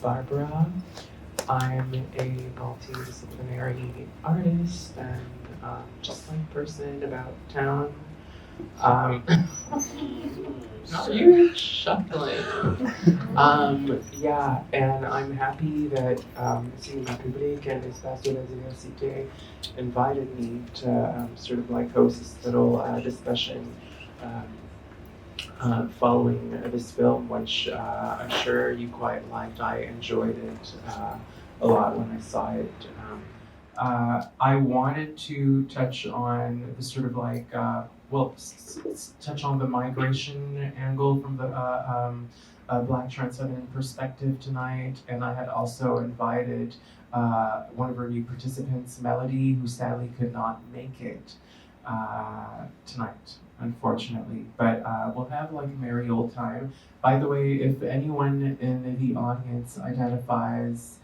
Barbara. I'm a multidisciplinary artist and just like person about town. Um, you're chuckling. Yeah, and I'm happy that Cinéma and Espace de la Diversité invited me to sort of like host this little discussion um, following this film, which I'm sure you quite liked. I enjoyed it a lot when I saw it. I wanted to touch on the sort of like, touch on the migration angle from the Black trans feminine perspective tonight, and I had also invited one of our new participants, Melody, who sadly could not make it tonight, unfortunately. But we'll have like a merry old time. By the way, if anyone in the audience identifies,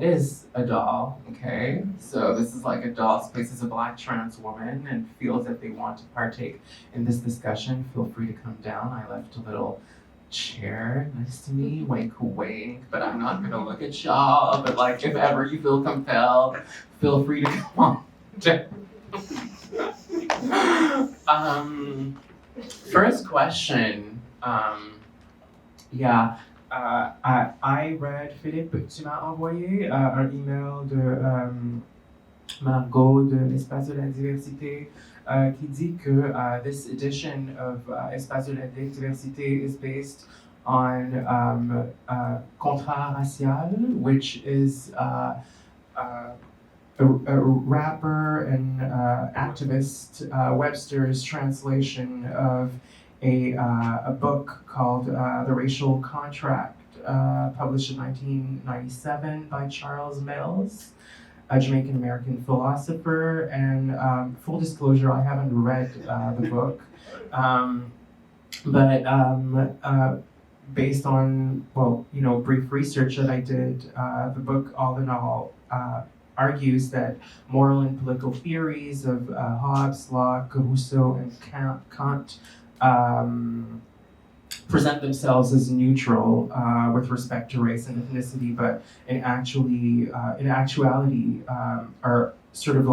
is a doll, okay? So this is like a doll space as a Black trans woman and feels that they want to partake in this discussion, feel free to come down. I left a little chair next to me, wink wink, but I'm not gonna look at y'all. But like, if ever you feel compelled, feel free to come on. First question. I read, Philippe, tu m'as envoyé un email de Margot de l'Espace de la Diversité qui dit que this edition of Espace de la Diversité is based on Contrat Racial, which is a rapper and activist Webster's translation of a book called The Racial Contract, published in 1997 by Charles Mills, a Jamaican-American philosopher. And full disclosure, I haven't read the book, but based on, brief research that I did, the book all in all argues that moral and political theories of Hobbes, Locke, Rousseau, and Kant present themselves as neutral with respect to race and ethnicity, but in actuality are sort of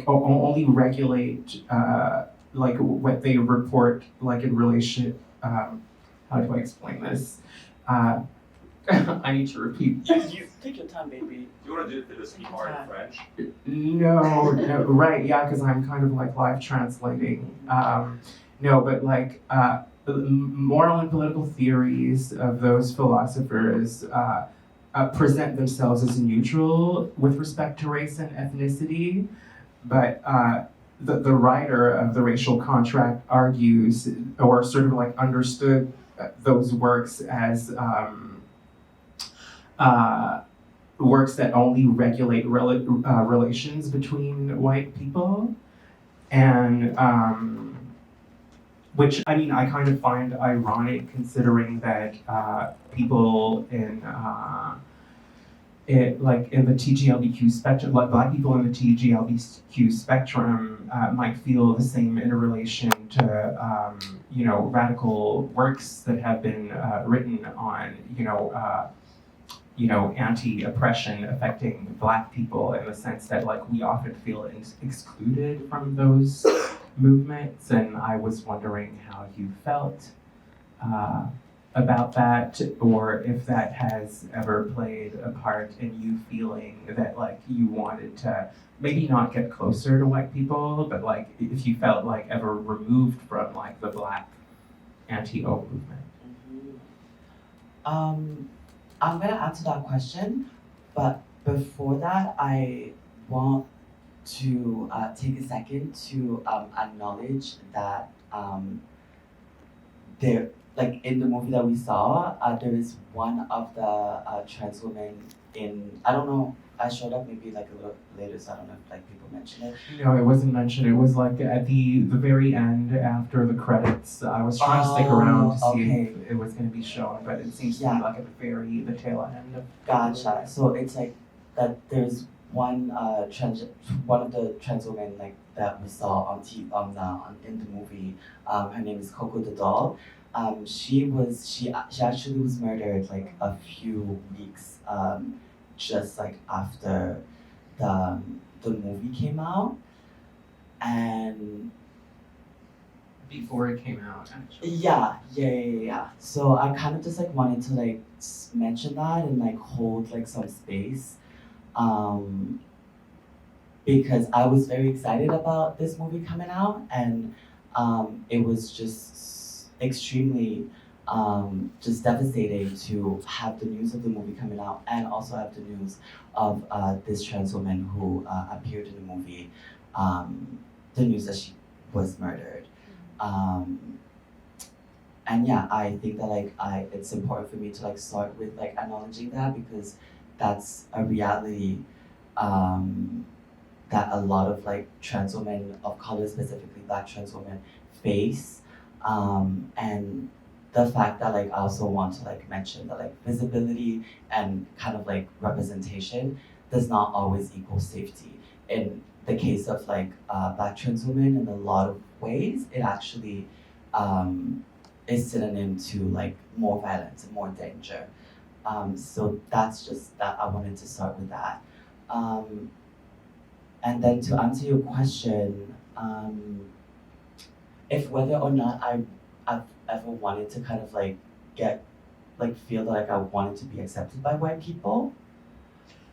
only regulate like what they report like in relation. How do I explain this? I need to repeat. You take your time, baby. You want to do it for the speak hard in French? No, right, yeah, because I'm kind of like live translating. Moral and political theories of those philosophers present themselves as neutral with respect to race and ethnicity, but the writer of The Racial Contract argues, or sort of like understood those works as works that only regulate relations between white people, and which I kind of find ironic, considering that people in the TGLBQ spectrum, like Black people in the TGLBQ spectrum, might feel the same in relation to radical works that have been written on anti-oppression affecting Black people, in the sense that like we often feel excluded from those movements. And I was wondering how you felt about that, or if that has ever played a part in you feeling that like you wanted to maybe not get closer to white people, but like if you felt like ever removed from like the Black anti-O movement. I'm gonna answer that question, but before that, I want to take a second to acknowledge that there, like in the movie that we saw, there is one of the trans women in, I don't know, I showed up maybe like a little later, so I don't know if like people mentioned it. No, it wasn't mentioned. It was like at the very end after the credits. I was trying to stick around to see if it was going to be shown, but it seems to be like at the tail end of. Gotcha. So it's like that. There's one one of the trans women like that we saw on in the movie. Her name is Coco the doll. She actually was murdered like a few weeks just like after the movie came out, and Before it came out, actually. yeah. So I kind of just like wanted to like mention that and like hold like some space, um, because I was very excited about this movie coming out, and it was just extremely just devastating to have the news of the movie coming out and also have the news of this trans woman who appeared in the movie, the news that she was murdered. Um, and yeah, I think that like it's important for me to like start with like acknowledging that, because that's a reality that a lot of like trans women of color, specifically Black trans women, face. And the fact that like I also want to like mention that like visibility and kind of like representation does not always equal safety. In the case of like Black trans women, in a lot of ways, it actually is synonym to like more violence and more danger. So that's just that I wanted to start with that. And then to answer your question, if whether or not I've ever wanted to kind of like feel like I wanted to be accepted by white people.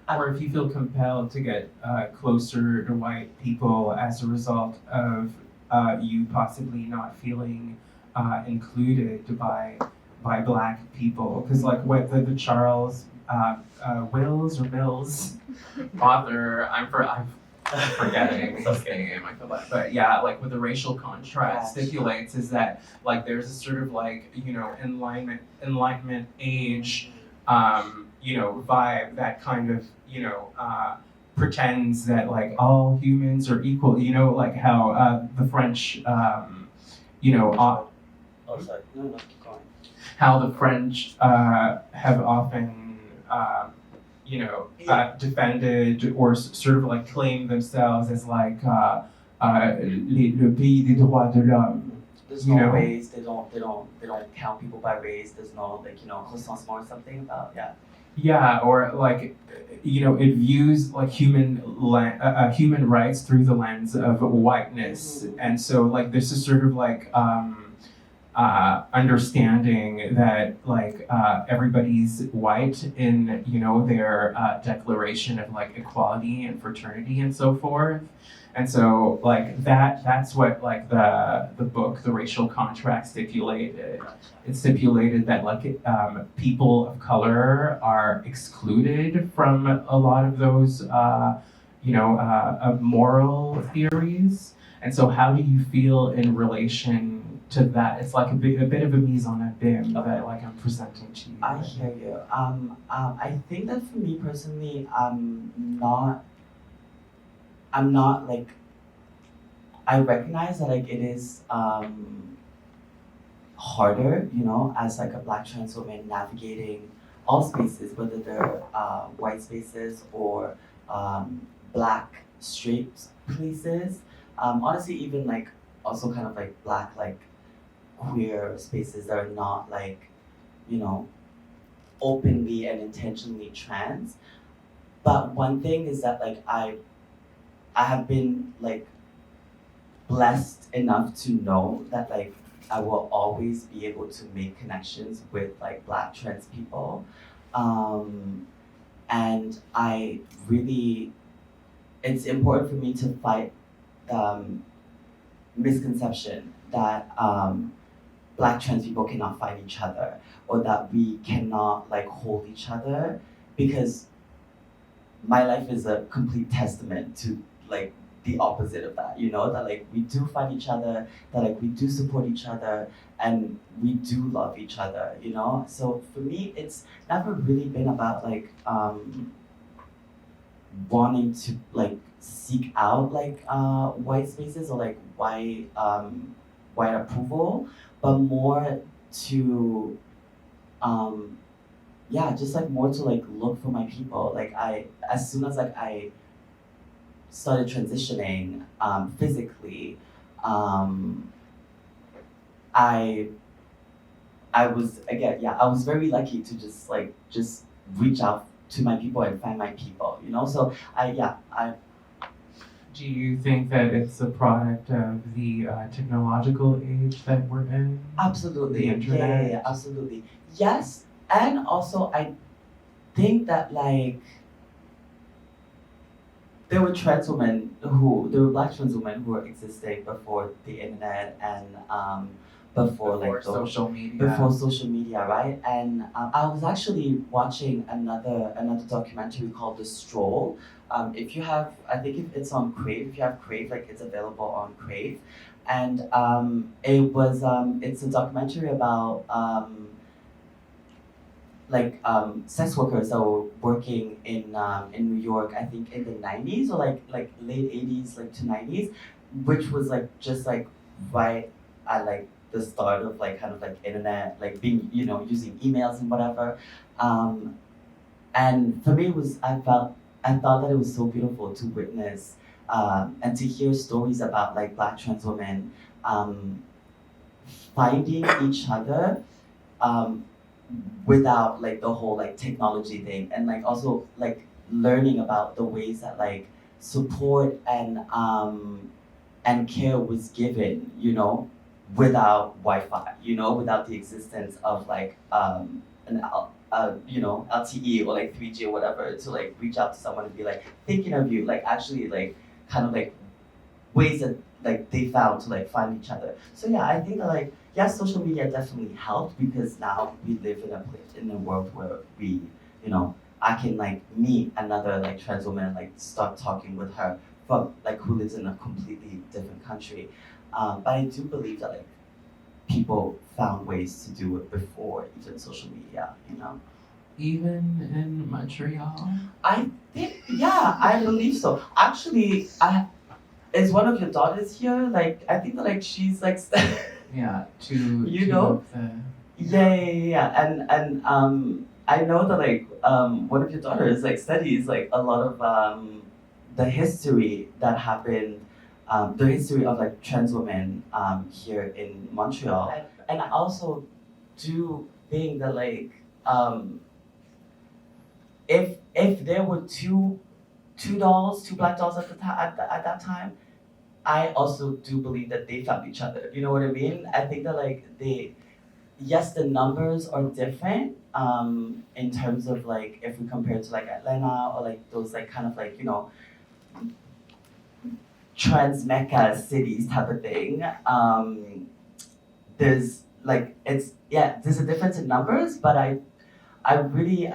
Or if you feel compelled to get closer to white people as a result of you possibly not feeling included by Black people, because like what the Charles Wills or Mills author, I'm forgetting his name. I feel like, but yeah, like what the racial contract stipulates is that like there's a sort of like enlightenment age, vibe that kind of pretends that like all humans are equal. Like how the French, Oh, sorry. No, keep going. how the French have often, defended or sort of like claimed themselves as like le pays des droits de l'homme. There's no race. They don't count people by race. There's no like recensement or something about Yeah, or like it views like human rights through the lens of whiteness, and so like this is sort of like understanding that like everybody's white in their declaration of like equality and fraternity and so forth. And so like that's what like the book The Racial Contract stipulated. It stipulated that like people of color are excluded from a lot of those moral theories. And so how do you feel in relation to that? It's like a bit of a mise en abîme that like I'm presenting to you. I hear you. I think that for me personally, I'm not like, I recognize that like it is harder, as like a Black trans woman navigating all spaces, whether they're white spaces or Black straight places. Honestly, even like also kind of like Black like queer spaces that are not like, openly and intentionally trans. But one thing is that like I have been like blessed enough to know that like I will always be able to make connections with like Black trans people. And I really, it's important for me to fight the misconception that Black trans people cannot find each other, or that we cannot like hold each other, because my life is a complete testament to like the opposite of that, that like we do find each other, that like we do support each other, and we do love each other, So for me, it's never really been about like wanting to like seek out like white spaces or like white approval, but more to just like more to like look for my people. Like as soon as like I started transitioning physically, I I was very lucky to just reach out to my people and find my people, you know. So I Do you think that it's a product of the technological age that we're in? absolutely, The internet? yeah, absolutely, yes, and also I think that like there were black trans women who were existing before the internet and before social media. before social media, right? And I was actually watching another documentary called The Stroll. If you have, I think if it's on Crave, if you have Crave, like it's available on Crave, and it's a documentary about sex workers that were working in New York, I think in the 90s or like late 80s, like to 90s, which was like just like right at like the start of like kind of like internet, like being, you know, using emails and whatever. And for me, I thought that it was so beautiful to witness and to hear stories about like black trans women finding each other without like the whole like technology thing, and like also like learning about the ways that like support and care was given, you know, without Wi-Fi, you know, without the existence of like LTE or like 3G or whatever to like reach out to someone and be like thinking of you, like actually like kind of like ways that like they found to like find each other. So yeah, I think that like yes, social media definitely helped because now we live in a world where we, you know, I can like meet another like trans woman and like start talking with her from like who lives in a completely different country. But I do believe that like people found ways to do it before even social media, you know. Even in Montreal? I think I believe so. Actually, is one of your daughters here? Like I think that like she's like Yeah, you know? Yeah. And I know that like one of your daughters like studies like a lot of the history that happened, the history of like trans women here in Montreal. And I also do think that like if there were two black dolls at that time, I also do believe that they found each other. You know what I mean? I think that like yes, the numbers are different in terms of like if we compare to like Atlanta or like those like kind of like, you know, trans mecca cities type of thing. There's like there's a difference in numbers, but I really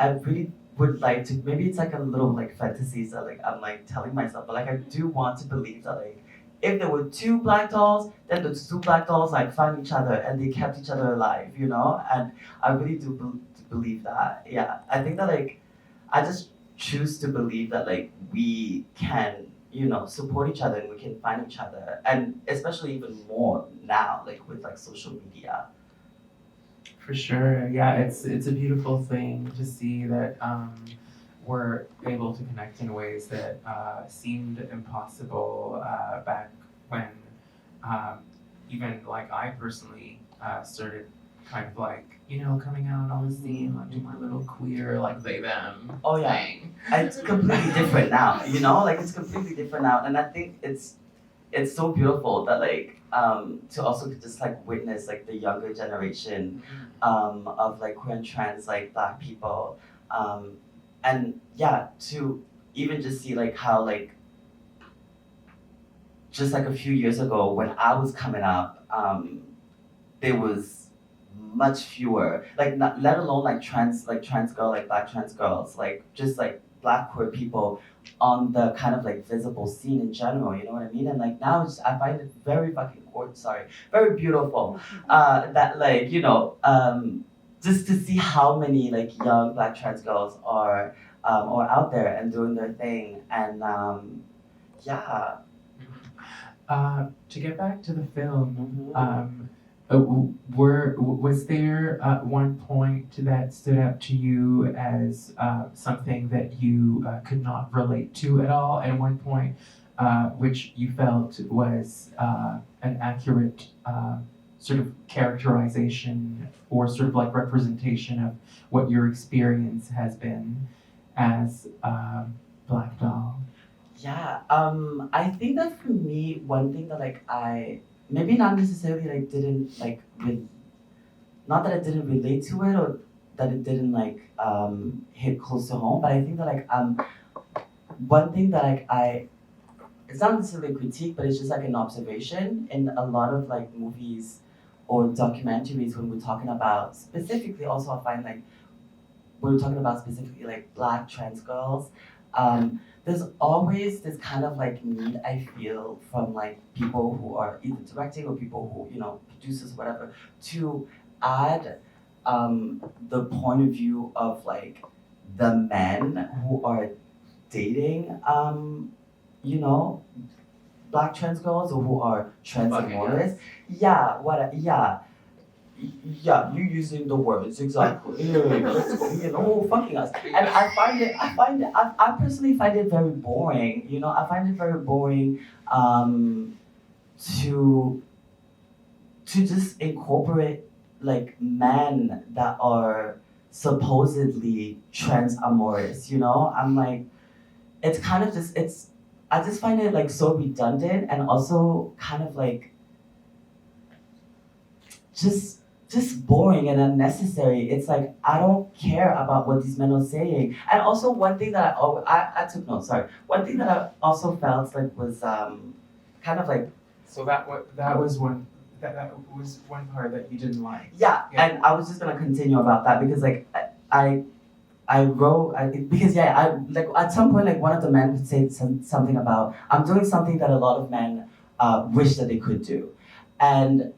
would like to, maybe it's like a little like fantasies that like I'm like telling myself, but like I do want to believe that like if there were two black dolls, then the two black dolls like found each other and they kept each other alive, you know? And I really do believe that. Yeah, I think that like I just choose to believe that like we can, you know, support each other and we can find each other, and especially even more now like with like social media. For sure, yeah, it's a beautiful thing to see that we're able to connect in ways that seemed impossible back when even like I personally started kind of like, you know, coming out on the scene, like do my little queer like they them Oh yeah, thing. it's completely different now, you know, like it's completely different now, and I think it's so beautiful that like to also just like witness like the younger generation of like queer and trans like black people, and yeah, to even just see like how like just like a few years ago when I was coming up, there was much fewer, like not, let alone like trans girl, like black trans girls, like just like black queer people on the kind of like visible scene in general, you know what I mean? And like now I find it very very beautiful that like, you know, just to see how many like young black trans girls are out there and doing their thing, and yeah. To get back to the film, Mm-hmm. was there one point that stood out to you as something that you could not relate to at all, and one point which you felt was an accurate sort of characterization or sort of like representation of what your experience has been as a Black doll? Yeah, I think that for me, one thing that like I maybe not necessarily like didn't like not that I didn't relate to it or that it didn't like hit close to home, but I think that like one thing that like it's not necessarily a critique, but it's just like an observation in a lot of like movies or documentaries when we're talking about specifically also I find like when we're talking about specifically like Black trans girls, there's always this kind of like need I feel from like people who are either directing or people who, you know, producers, whatever, to add the point of view of like the men who are dating you know, Black trans girls or who are trans and noires. Yeah, yeah, you using the words exactly. You know, fucking us. And I personally find it very boring. You know, I find it very boring to just incorporate like men that are supposedly trans amorous. You know, I'm like, it's kind of just I just find it like so redundant and also kind of like just boring and unnecessary. It's like I don't care about what these men are saying. And also one thing that I took notes. Sorry. One thing that I also felt like was kind of like So that was one part that you didn't like. yeah. And I was just gonna continue about that because like I wrote because yeah I like at some point like one of the men would say something about I'm doing something that a lot of men wish that they could do, and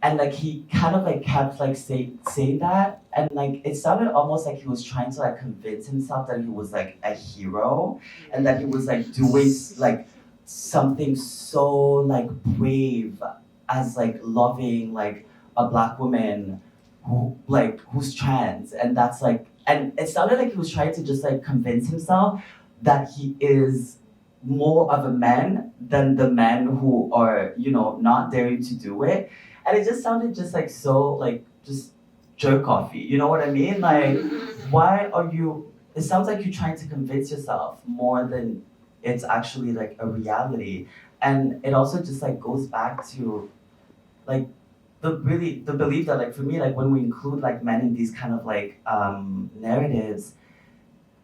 like he kind of like kept like saying that and like it sounded almost like he was trying to like convince himself that he was like a hero and that he was like doing like something so like brave as like loving like a Black woman who like who's trans and that's like and it sounded like he was trying to just like convince himself that he is more of a man than the men who are, you know, not daring to do it. And it just sounded just like so like just jerk offy. You know what I mean? Like why are you it sounds like you're trying to convince yourself more than it's actually like a reality. And it also just like goes back to like the belief that like for me like when we include like men in these kind of like narratives,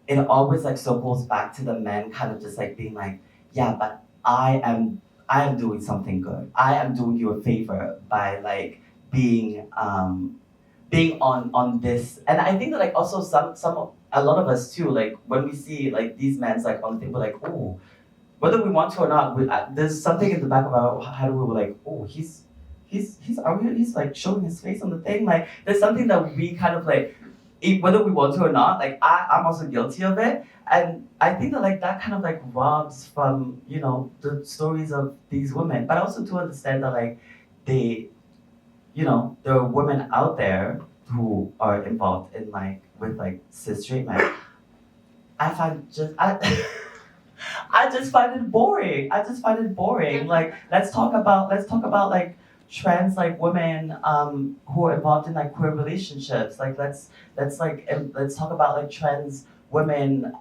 it always like circles back to the men kind of just like being like, yeah, but I am doing something good. I am doing you a favor by like being on this. And I think that like also a lot of us too, like when we see like these men's like on the thing, we're like, oh, whether we want to or not, there's something in the back of our head where we're like, oh, he's out here, he's like showing his face on the thing. Like there's something that we kind of like, whether we want to or not, like I'm also guilty of it. And I think that like that kind of like robs from, you know, the stories of these women. But also to understand that like they, you know, there are women out there who are involved in like with like cis straight men. I just find it boring. I just find it boring. Like let's talk about like trans like women who are involved in like queer relationships. Like let's talk about like trans women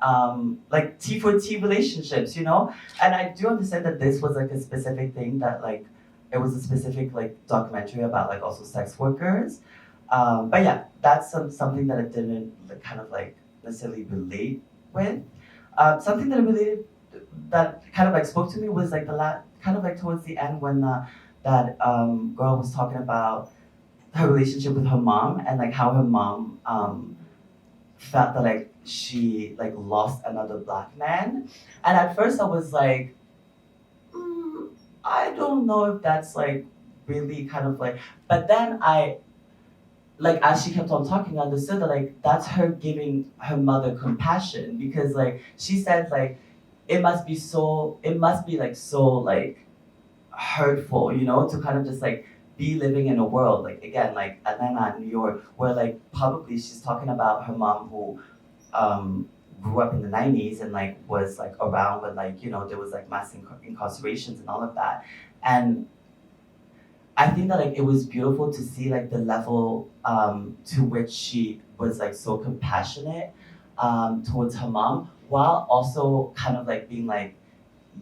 like T for T relationships, you know? And I do understand that this was like a specific thing that like it was a specific like documentary about like also sex workers. But yeah, that's something that I didn't like, kind of like necessarily relate with. Something that kind of like spoke to me was like kind of like towards the end when that girl was talking about her relationship with her mom and like how her mom felt that like she like lost another Black man. And at first I was like, I don't know if that's like really kind of like, but then I like as she kept on talking, I understood that like that's her giving her mother compassion because like she said like it must be like so like hurtful, you know, to kind of just like be living in a world like again like Atlanta, New York, where like probably she's talking about her mom who grew up in the 90s and like was like around when like, you know, there was like mass incarcerations and all of that. And I think that like it was beautiful to see like the level to which she was like so compassionate towards her mom, while also kind of like being like,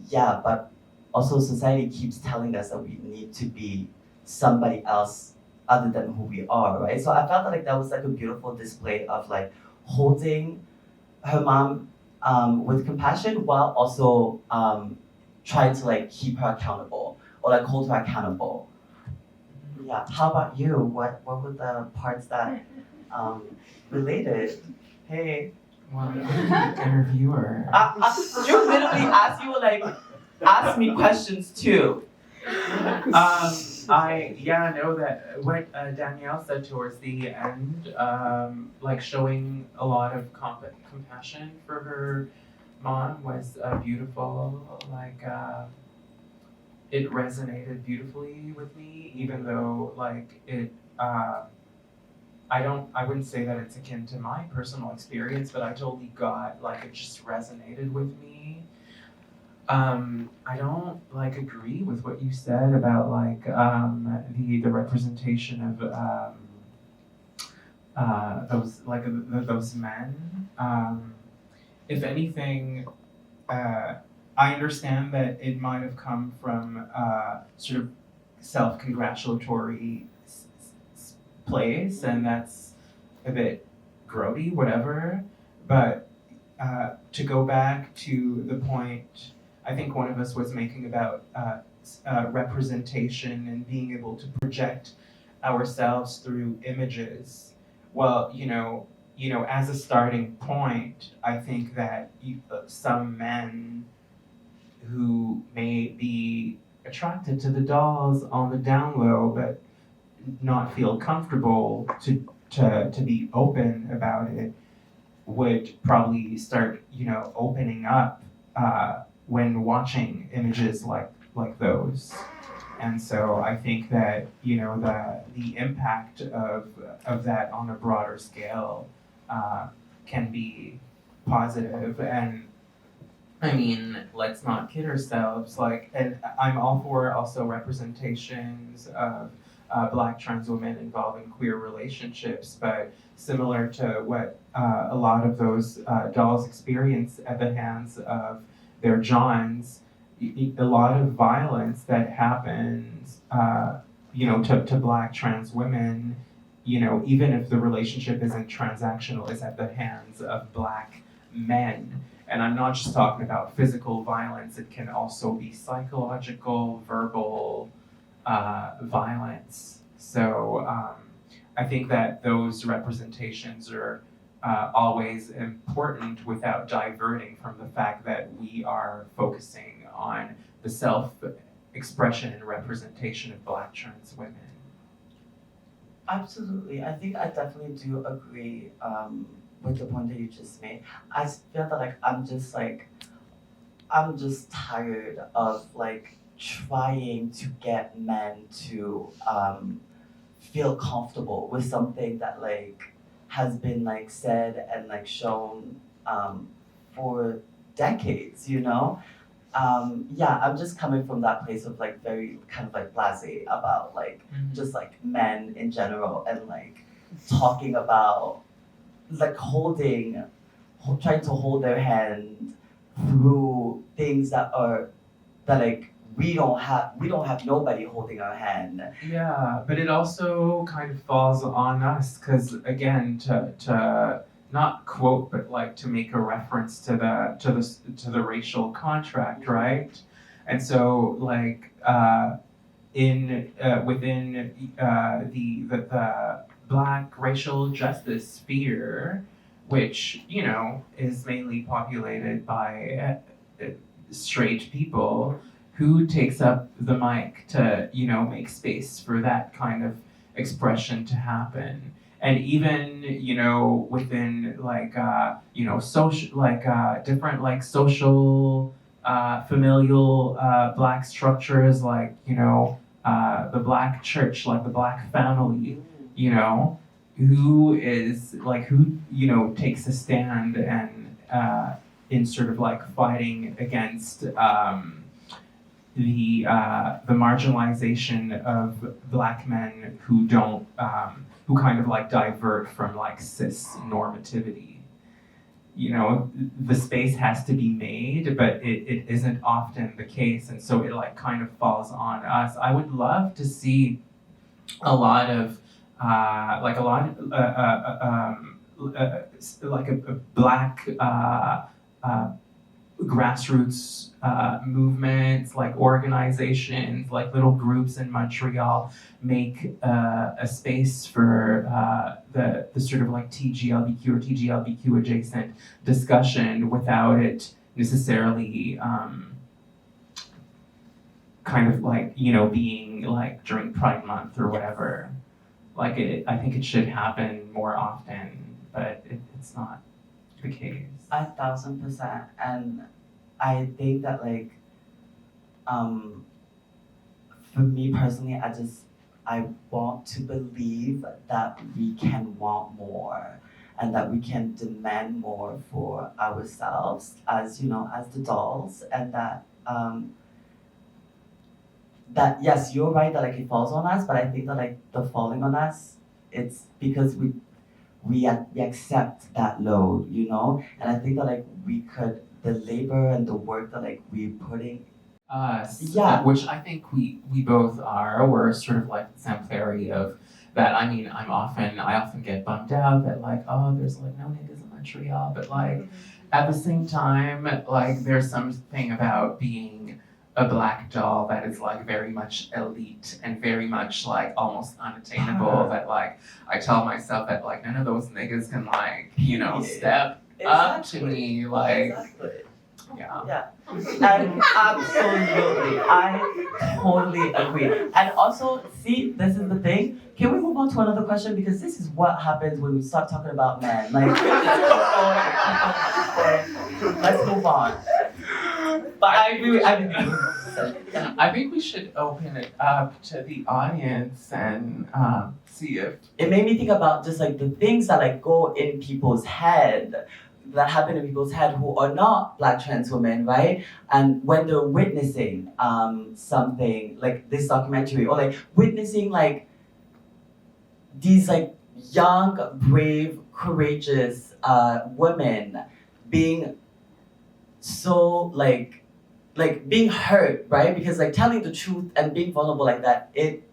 yeah, but also society keeps telling us that we need to be somebody else other than who we are, right? So I felt that like that was like a beautiful display of like holding her mom with compassion while also trying to like keep her accountable or like hold her accountable. Yeah. How about you? What were the parts that related? Hey. Well, interviewer. You literally asked you like ask me questions too. I know that what Danielle said towards the end, like showing a lot of compassion for her mom was beautiful. Like it resonated beautifully with me, even though like it. I wouldn't say that it's akin to my personal experience, but I totally got like it just resonated with me. I don't like agree with what you said about like the representation of those like those men. If anything, I understand that it might have come from sort of self-congratulatory place, and that's a bit grody, whatever. But to go back to the point I think one of us was making about representation and being able to project ourselves through images. Well, as a starting point, I think that some men who may be attracted to the dolls on the down low, but not feel comfortable to be open about it, would probably start, opening up when watching images like those. And so I think that the impact of that on a broader scale can be positive. And I mean, let's not kid ourselves. And I'm all for also representations of Black trans women involving queer relationships, but similar to what a lot of those dolls experience at the hands of their Johns, a lot of violence that happens, to Black trans women, even if the relationship isn't transactional, is at the hands of Black men. And I'm not just talking about physical violence, it can also be psychological, verbal violence. So I think that those representations are always important without diverting from the fact that we are focusing on the self-expression and representation of Black trans women. Absolutely. I think I definitely do agree with the point that you just made. I feel that like I'm just tired of like trying to get men to feel comfortable with something that like has been like said and like shown for decades, yeah, I'm just coming from that place of like very kind of like blasé about like just like men in general, and like talking about like trying to hold their hand through things that like we don't have nobody holding our hand. Yeah, but it also kind of falls on us because again, to not quote, but like to make a reference to the racial contract, right? And so like within the Black racial justice sphere, which is mainly populated by straight people, who takes up the mic to make space for that kind of expression to happen. And even within like social different like social familial Black structures, like the Black church, like the Black family, who takes a stand and in sort of like fighting against the marginalization of Black men who don't who kind of like divert from like cis normativity. You know, the space has to be made, but it isn't often the case, and so it like kind of falls on us. I would love to see a lot of like a Black grassroots movements, like organizations, like little groups in Montreal make a space for the sort of like TGLBQ or TGLBQ adjacent discussion without it necessarily kind of like, you know, being like during Pride Month or whatever. Like I think it should happen more often, but it's not the case. 1,000%. And I think that like for me personally, I want to believe that we can want more and that we can demand more for ourselves as, you know, as the dolls, and that that yes, you're right that like it falls on us, but I think that like the falling on us, it's because we accept that load, you know? And I think that like the labor and the work that like we're putting. Yeah. Which I think we both are. We're sort of like exemplary of that. I mean, I often get bummed out that like, oh, there's like no niggas in Montreal, but like at the same time, like there's something about being a Black doll that is like very much elite and very much like almost unattainable, that like I tell myself that like none of those niggas can like, you know, step up to me, like yeah. And absolutely, I totally agree. And also, see, this is the thing. Can we move on to another question? Because this is what happens when we start talking about men. Like, let's move on. But I agree. I think we should open it up to the audience and see if it made me think about just like the things that like go in people's head, that happen in people's head who are not Black trans women, right? And when they're witnessing something like this documentary, or like witnessing like these like young, brave, courageous women being so like being hurt, right? Because like telling the truth and being vulnerable like that, it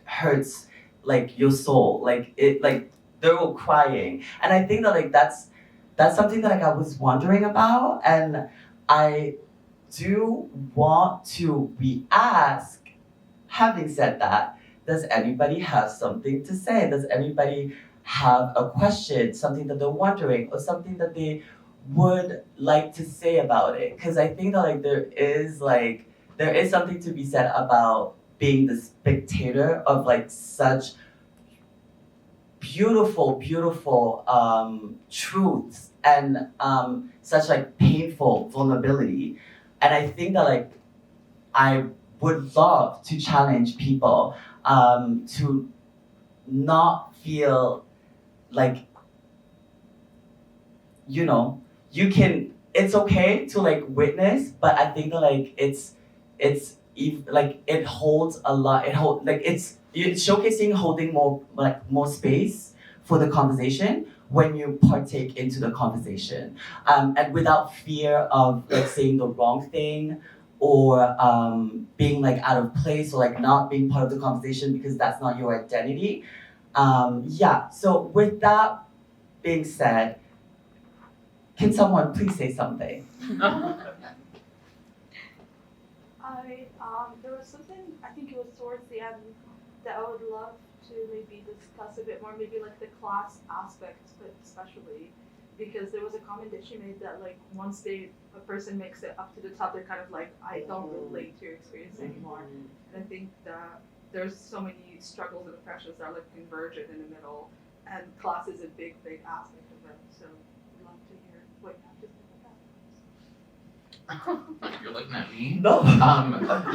hurts like your soul. Like it like they're all crying. And I think that like that's something that like I was wondering about, and I do want to re-ask, having said that, does anybody have something to say? Does anybody have a question, something that they're wondering, or something that they would like to say about it? Because I think that like there is something to be said about being the spectator of like such beautiful truths and such like painful vulnerability. And I think that like I would love to challenge people to not feel like, you know, it's okay to like witness, but I think that like it's holds a lot. It's showcasing holding more space for the conversation when you partake into the conversation, and without fear of like saying the wrong thing or being like out of place or like not being part of the conversation because that's not your identity. So with being said, can someone please say something? There was something, I think it was towards the end, that I would love to maybe discuss a bit more, maybe like the class aspect, but especially because there was a comment that she made that like once a person makes it up to the top, they're kind of like, I don't relate to your experience anymore. And I think that there's so many struggles and pressures that are like convergent in the middle, and class is a big aspect of it. So I'd love to hear what you have to say about that. You're looking at me? No.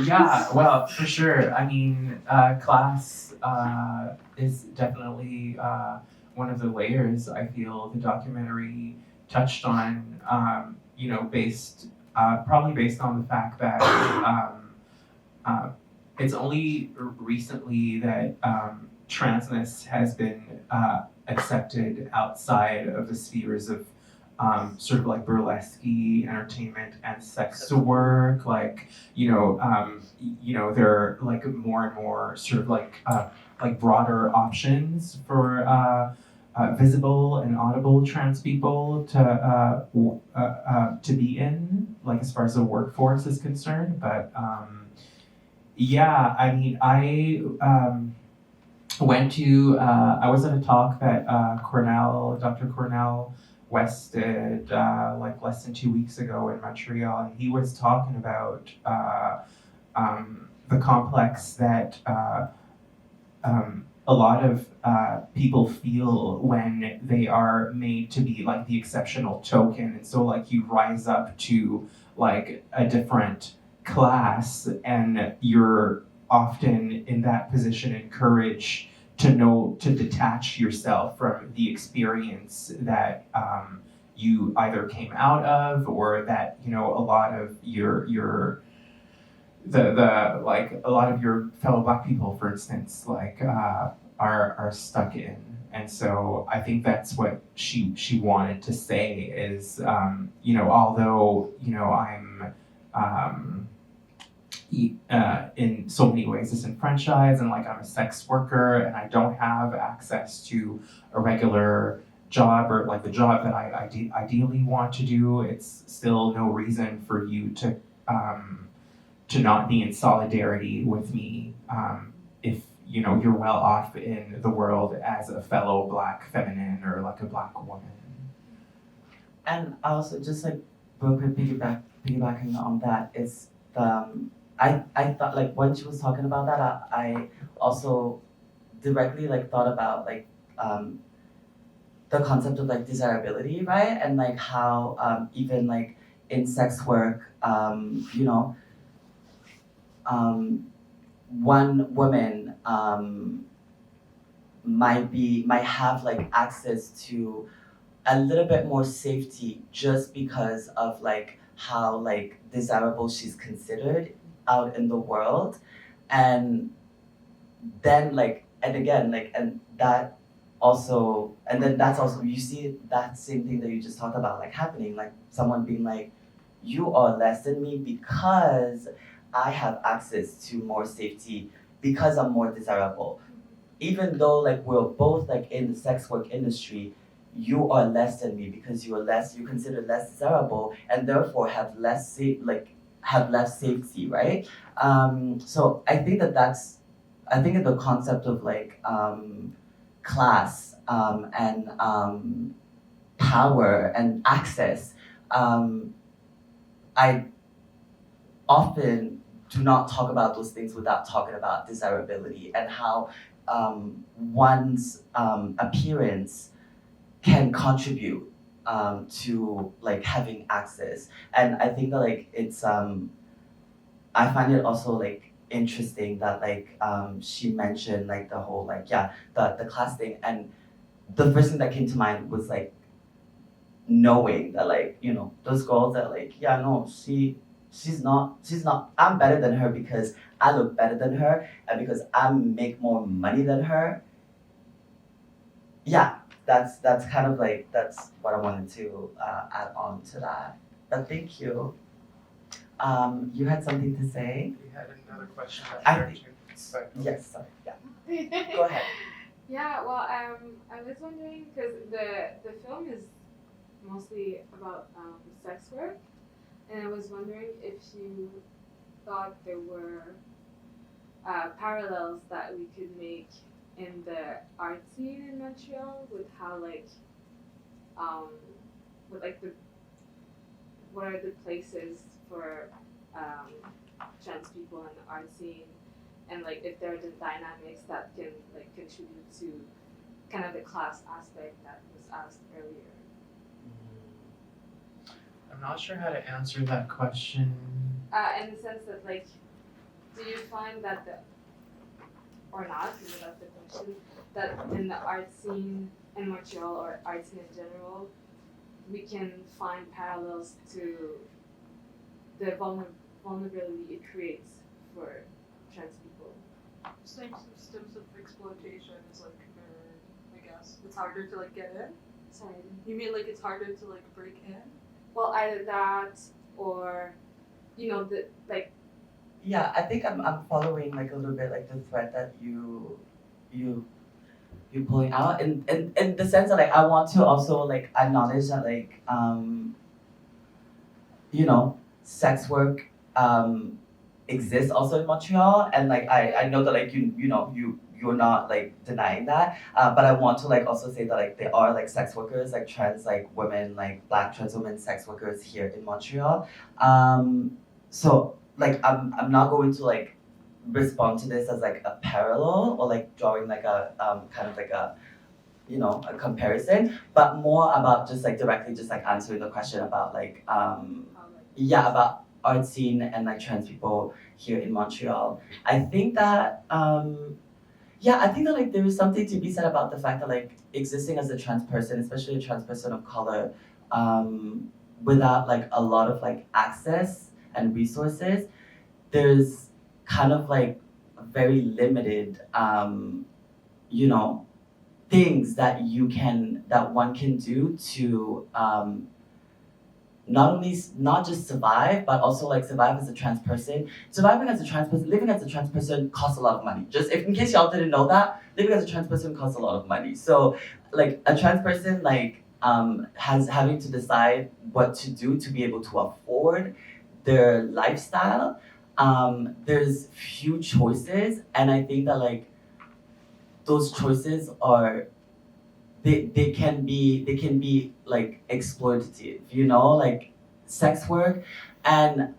Yeah, well, for sure. I mean, class is definitely one of the layers I feel the documentary touched on, you know, probably based on the fact that it's only recently that transness has been accepted outside of the spheres of sort of like burlesque entertainment and sex work. Like there are like more and more sort of like broader options for visible and audible trans people to be in, like as far as the workforce is concerned. But yeah, I mean, I I was at a talk that Dr. Cornell West did like less than 2 weeks ago in Montreal, and he was talking about the complex that a lot of people feel when they are made to be like the exceptional token, and so like you rise up to like a different class, and you're often in that position encouraged to detach yourself from the experience that you either came out of, or that a lot of the like a lot of your fellow Black people, for instance, like are stuck in. And so I think that's what she wanted to say is although I'm in so many ways disenfranchised, and like I'm a sex worker and I don't have access to a regular job, or like the job that I ideally want to do, it's still no reason for you to not be in solidarity with me if you're well off in the world as a fellow Black feminine or like a Black woman. And also just like real quick piggybacking on that is I thought like when she was talking about that, I also directly like thought about like the concept of like desirability, right? And like how even like in sex work, one woman might have like access to a little bit more safety just because of like how like desirable she's considered out in the world. And then like and again like and that also and then that's also you see that same thing that you just talked about like happening, like someone being like, you are less than me because I have access to more safety because I'm more desirable. Even though like we're both like in the sex work industry, you are less than me because you're considered less desirable and therefore have less safety, right? So I think I think the concept of like class and power and access, I often do not talk about those things without talking about desirability and how one's appearance can contribute to like having access. And I think that like it's I find it also like interesting that like she mentioned like the whole like the class thing, and the first thing that came to mind was like knowing that like those girls that like she's not I'm better than her because I look better than her and because I make more money than her. That's kind of like that's what I wanted to add on to that. But thank you. You had something to say? We had another question. Yes, sorry. Yeah. Go ahead. Yeah, well, I was wondering because the film is mostly about sex work, and I was wondering if you thought there were parallels that we could make in the art scene in Montreal with how like with like what are the places for trans people in the art scene, and like if there are the dynamics that can like contribute to kind of the class aspect that was asked earlier. I'm not sure how to answer that question. In the sense that like, do you find that or not, because that's the question, that in the art scene in Montreal or art scene in general, we can find parallels to the vulnerability it creates for trans people. Same systems of exploitation is like very, I guess, it's harder to like get in. Sorry. You mean like it's harder to like break in? Well, either that or, you know, the like. Yeah, I think I'm following like a little bit like the thread that you pulling out, in the sense that like I want to also like acknowledge that like you know, sex work exists also in Montreal, and like I know that like you're not like denying that, but I want to like also say that like there are like sex workers, like trans like women, like Black trans women sex workers here in Montreal. So like I'm not going to like respond to this as like a parallel or like drawing like a kind of like a, you know, a comparison, but more about just like directly just like answering the question about like yeah, about art scene and like trans people here in Montreal. I think that yeah, I think that like there is something to be said about the fact that like existing as a trans person, especially a trans person of color, without like a lot of like access and resources, there's kind of like very limited you know, things that one can do to not just survive, but also like survive as a trans person. Surviving as a trans person, living as a trans person costs a lot of money. Just if in case y'all didn't know that, living as a trans person costs a lot of money. So like a trans person like has having to decide what to do to be able to afford their lifestyle. There's few choices, and I think that like those choices are they can be like exploitative, you know, like sex work and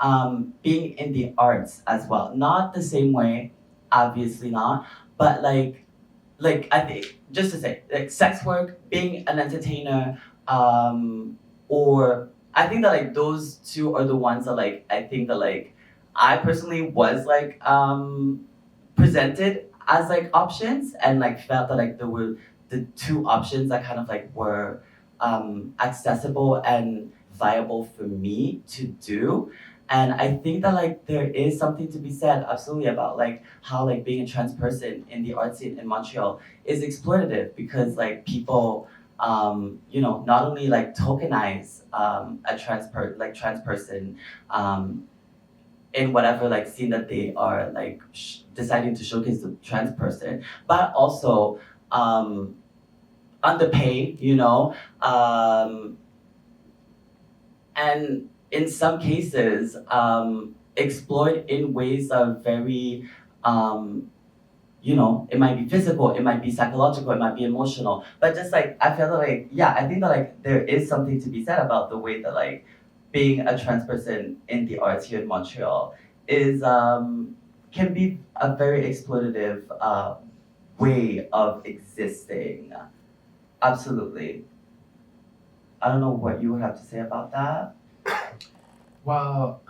being in the arts as well. Not the same way, obviously not, but like I think just to say like sex work, being an entertainer, or I think that like those two are the ones that like I think that like I personally was like presented as like options, and like felt that like there were the two options that kind of like were accessible and viable for me to do. And I think that like there is something to be said absolutely about like how like being a trans person in the art scene in Montreal is exploitative, because like people you know, not only like tokenize a trans person in whatever like scene that they are like deciding to showcase the trans person, but also underpay, you know, and in some cases exploit in ways that are very you know, it might be physical, it might be psychological, it might be emotional, but just like I feel like, yeah, I think that like there is something to be said about the way that like being a trans person in the arts here in Montreal is can be a very exploitative way of existing. Absolutely. I don't know what you would have to say about that. Well,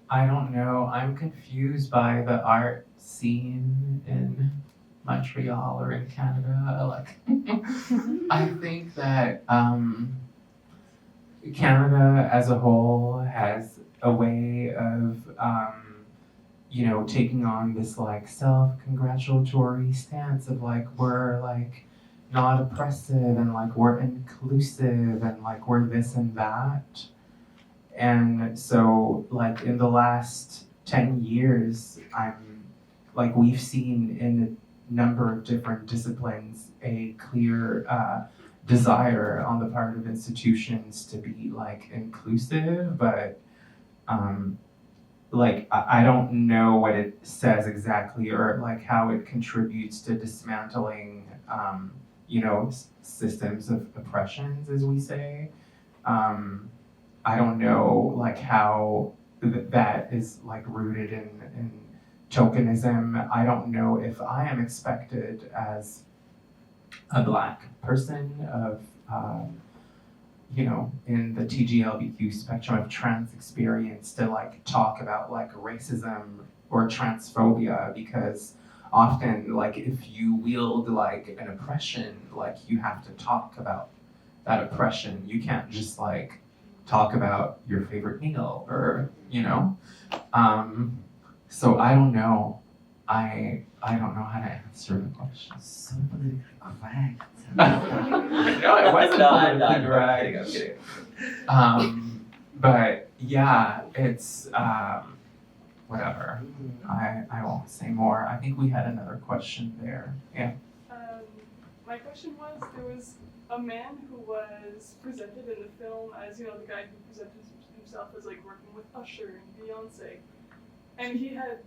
I don't know. I'm confused by the art scene in Montreal or in Canada. Like, I think that Canada as a whole has a way of, you know, taking on this like self-congratulatory stance of like we're like not oppressive and like we're inclusive and like we're this and that. And so like in the last 10 years, we've seen in a number of different disciplines a clear desire on the part of institutions to be like inclusive, but like I don't know what it says exactly or like how it contributes to dismantling you know, systems of oppressions, as we say. I don't know like how that is like rooted in tokenism. I don't know if I am expected as a Black person of you know, in the TGLBQ spectrum of trans experience to like talk about like racism or transphobia, because often like if you wield like an oppression, like you have to talk about that oppression. You can't just like talk about your favorite meal or, you know. So I don't know. I don't know how to answer the question. So politically correct. No, it wasn't politically correct. I'm kidding. But yeah, it's whatever. Mhm. I won't say more. I think we had another question there. Yeah. My question was, there was a man who was presented in the film as, you know, the guy who presented himself as like working with Usher and Beyonce, and he had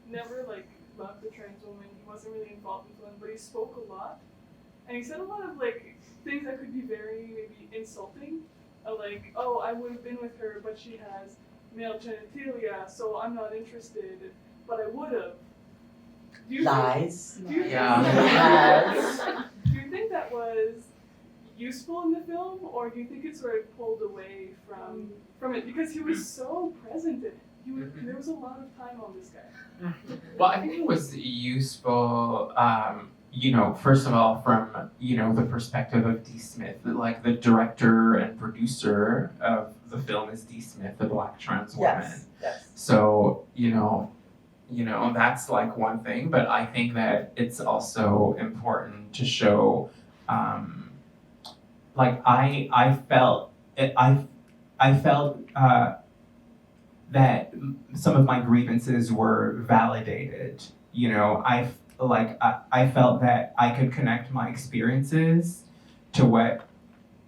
never like loved a trans woman. He wasn't really involved with one, but he spoke a lot, and he said a lot of like things that could be very maybe insulting, like, oh, I would have been with her, but she has male genitalia, so I'm not interested, but I would have. Lies. Do you Yes. do you think that was useful in the film, or do you think it sort of pulled away from it because he was so present in it? There was a lot of time on this guy. Well, I think it was useful, you know, first of all, from, you know, the perspective of D. Smith, like the director and producer of the film is D. Smith, the Black trans woman. Yes. So, you know, that's like one thing, but I think that it's also important to show, like I felt that some of my grievances were validated. You know, I felt that I could connect my experiences to what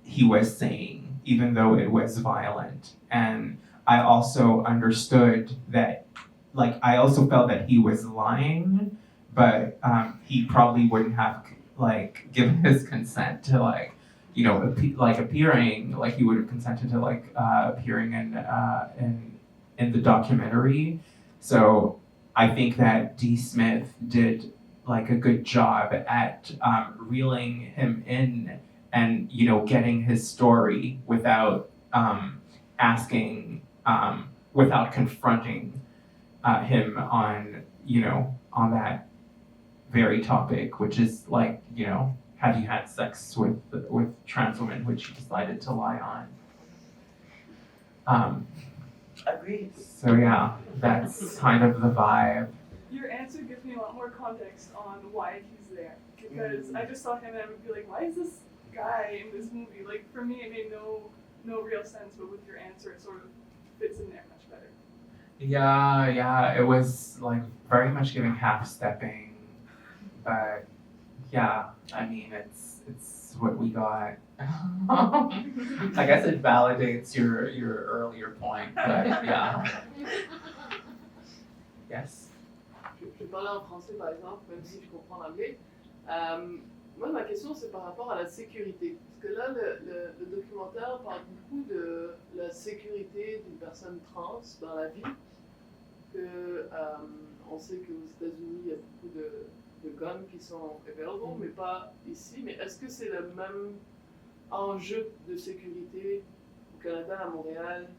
he was saying, even though it was violent. And I also understood that, like, I also felt that he was lying, but he probably wouldn't have, like, given his consent to, like, you know, appearing, like he would have consented to, like, appearing in the documentary. So I think that D. Smith did, like, a good job at reeling him in and, you know, getting his story without asking, without confronting him on, you know, on that very topic, which is, like, you know, have you had sex with trans women, which you decided to lie on. Agreed. So yeah, that's kind of the vibe. Your answer gives me a lot more context on why he's there, because I just saw him and I would be like, why is this guy in this movie? Like, for me, it made no real sense, but with your answer, it sort of fits in there much better. Yeah, it was, like, very much giving half-stepping, but yeah, I mean, it's what we got. I guess it validates your earlier point, but yeah. Yes. Je vais parler en français par exemple, même si je comprends l'anglais. Moi, ma question, c'est par rapport à la sécurité. Parce que là, le documentaire parle beaucoup de la sécurité d'une personne trans dans la vie. On sait qu'aux États-Unis, il y a beaucoup de guns qui sont available, mais pas ici. Mais est-ce que c'est le même enjeu de sécurité au Canada, à Montréal,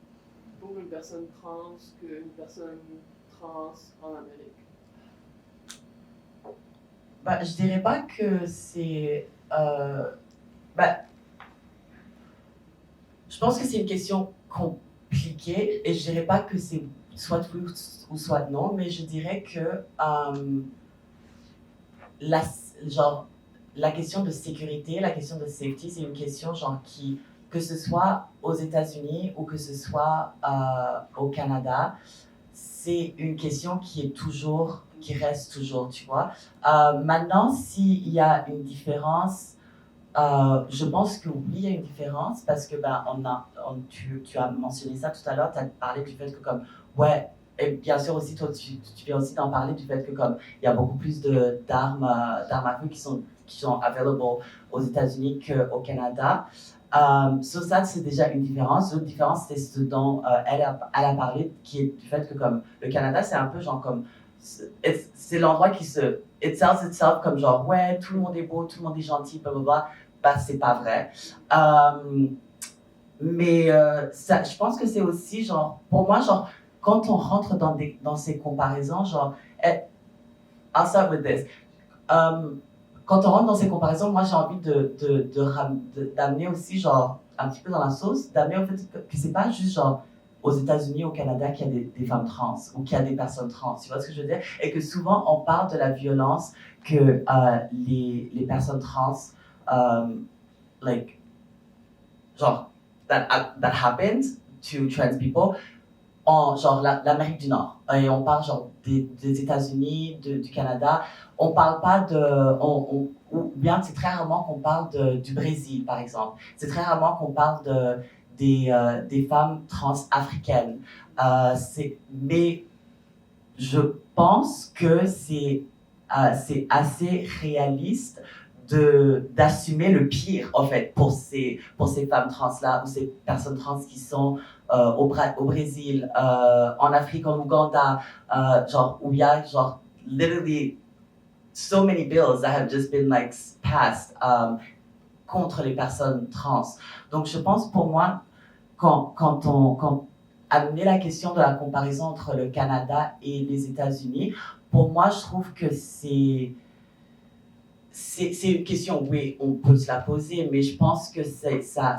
pour une personne trans qu'une personne trans en Amérique? Bah, je dirais pas que c'est. Je pense que c'est une question compliquée et je dirais pas que c'est soit oui ou soit non, mais je dirais que la question de sécurité, la question de safety, c'est une question genre qui, que ce soit aux États-Unis ou que ce soit au Canada, c'est une question qui reste toujours, tu vois. Maintenant, s'il y a une différence, je pense que oui, il y a une différence parce que tu as mentionné ça tout à l'heure, tu as parlé du fait que comme, ouais, et bien sûr aussi, toi, tu viens aussi d'en parler du fait que comme, il y a beaucoup plus d'armes à feu qui sont available aux États-Unis qu'au Canada. So ça, c'est déjà une différence. L'autre différence, c'est ce dont elle a parlé, qui est du fait que comme, le Canada, c'est un peu genre comme, c'est l'endroit qui it sells itself comme genre, ouais, tout le monde est beau, tout le monde est gentil, blablabla. Bah, c'est pas vrai. Mais ça, je pense que c'est aussi genre, pour moi, genre, quand on rentre dans ces comparaisons, genre, I'll start with this. Quand on rentre dans ces comparaisons, moi j'ai envie d'amener aussi, genre, un petit peu dans la sauce, d'amener au fait que c'est pas juste genre aux États-Unis, au Canada, qu'il y a des femmes trans ou qu'il y a des personnes trans. Tu vois ce que je veux dire? Et que souvent, on parle de la violence que les personnes trans, like, genre, that happened to trans people, en genre l'Amérique du Nord. Et on parle genre des États-Unis, du Canada. On parle pas de... ou bien c'est très rarement qu'on parle du Brésil, par exemple. C'est très rarement qu'on parle des femmes trans africaines. Mais je pense que c'est assez réaliste d'assumer le pire, en fait, pour ces femmes trans-là, ou ces personnes trans qui sont au Brésil, en Afrique, en Ouganda, genre, où il y a, genre, literally so many bills that have just been, like, passed contre les personnes trans. Donc, je pense, pour moi, quand amener la question de la comparaison entre le Canada et les États-Unis, pour moi, je trouve que c'est une question, oui, on peut se la poser, mais je pense que ça,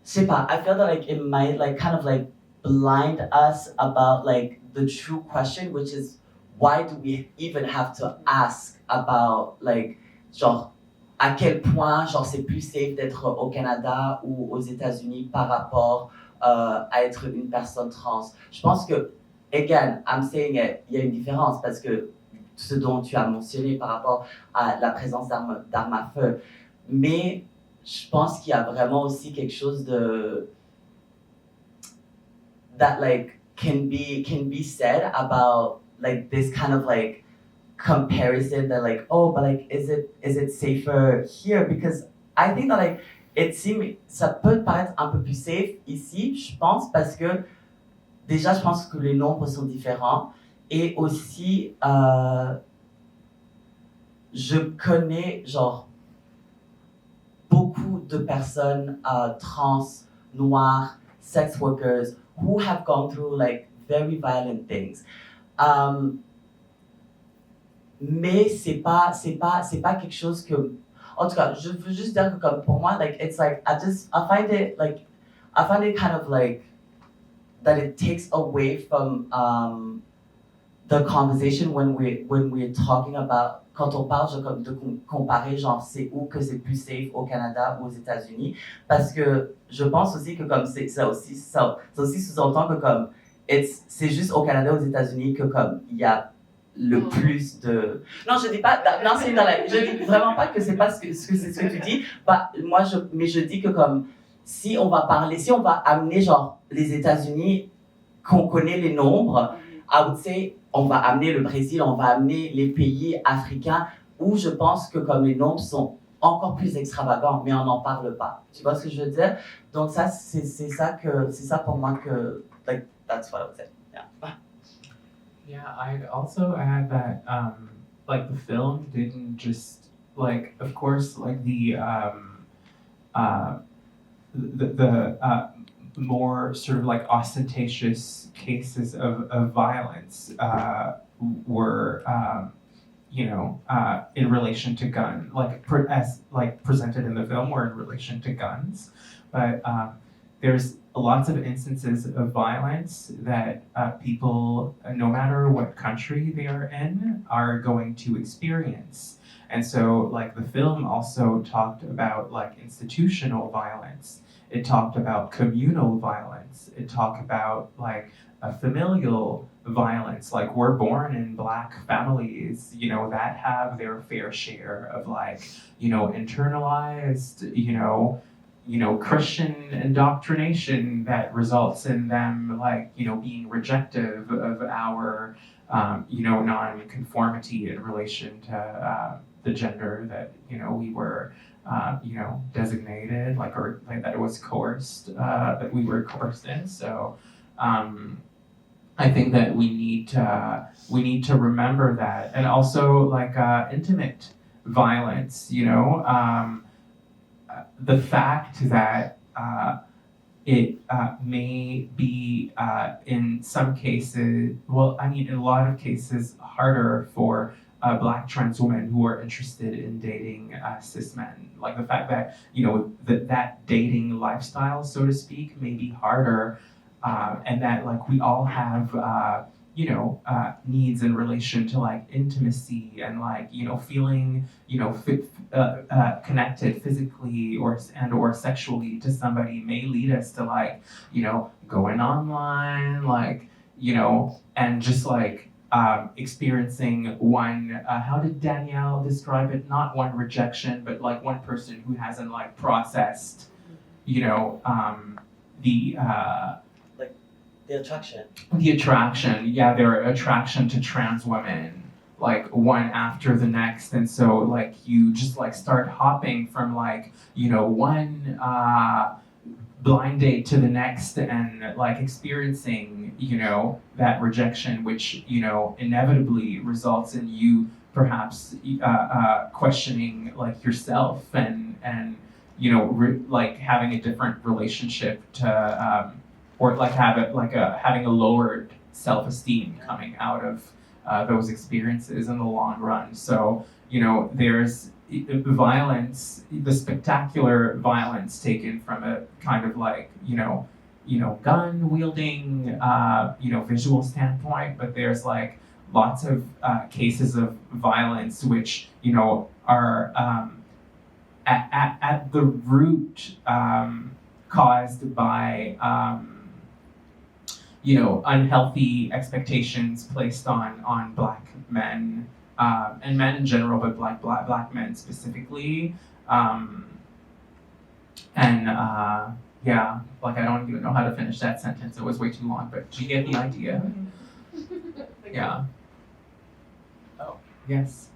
je sais pas, I feel that like it might like kind of like blind us about like the true question, which is why do we even have to ask about like genre à quel point genre c'est plus safe d'être au Canada ou aux États-Unis par rapport à être une personne trans. Je pense que, again, I'm saying it, il y a une différence parce que ce dont tu as mentionné par rapport à la présence d'armes à feu. Mais je pense qu'il y a vraiment aussi quelque chose de that like can be said about like this kind of like comparison that like, oh, but like is it safer here? Because I think that like ça peut paraître un peu plus safe ici, je pense, parce que déjà je pense que les nombres sont différents. Et aussi, je connais genre beaucoup de personnes trans, noires, sex workers who have gone through like very violent things. Mais c'est pas quelque chose que, en tout cas, je veux juste dire que comme pour moi, like it's like I find it kind of like that it takes away from the conversation when we're talking about, quand on parle de comparer genre c'est où que c'est plus safe au Canada ou aux États-Unis, parce que je pense aussi que comme ça aussi sous-entend que comme c'est juste au Canada ou aux États-Unis que comme il y a le plus de... Non, je dis pas... Non, je dis vraiment pas que c'est pas ce que tu dis. Mais je dis que comme si on va amener genre les États-Unis, qu'on connaît les nombres, I would say, on va amener le Brésil, on va amener les pays africains où je pense que comme les nombres sont encore plus extravagants, mais on n'en parle pas. Tu vois ce que je veux dire? Donc ça, c'est ça pour moi que... Like, that's what I would say. Yeah. Yeah, I'd also add that, like, the film didn't just, like, of course, like, the more sort of, like, ostentatious cases of violence were, in relation to gun, as presented in the film, were in relation to guns. But there's lots of instances of violence that people, no matter what country they are in, are going to experience. And so, like, the film also talked about, like, institutional violence. It talked about communal violence. It talked about, like, familial violence. Like, we're born in Black families, that have their fair share of, like, internalized, Christian indoctrination that results in them, like, being rejective of our, non-conformity in relation to the gender that, we were, designated, or that it was coerced, that we were coerced in. So, I think that we need to remember that, and also like intimate violence. The fact that it may be in some cases, in a lot of cases, harder for Black trans women who are interested in dating cis men. Like the fact that that dating lifestyle, so to speak, may be harder and that like we all have needs in relation to like intimacy and like feeling connected physically or sexually to somebody may lead us to like going online like and just like experiencing one how did Danielle describe it, not one rejection but like one person who hasn't like processed the attraction. Their attraction to trans women, like one after the next, and so like you just like start hopping from like one blind date to the next, and like experiencing that rejection, which inevitably results in you perhaps questioning like yourself and like having a different relationship to or like having a lowered self-esteem coming out of those experiences in the long run. So there's violence, the spectacular violence taken from a kind of like gun wielding visual standpoint, but there's like lots of cases of violence which are at the root caused by unhealthy expectations placed on Black men and men in general, but black men specifically. Like I don't even know how to finish that sentence. It was way too long, but you get the idea. Yeah. Oh, yes.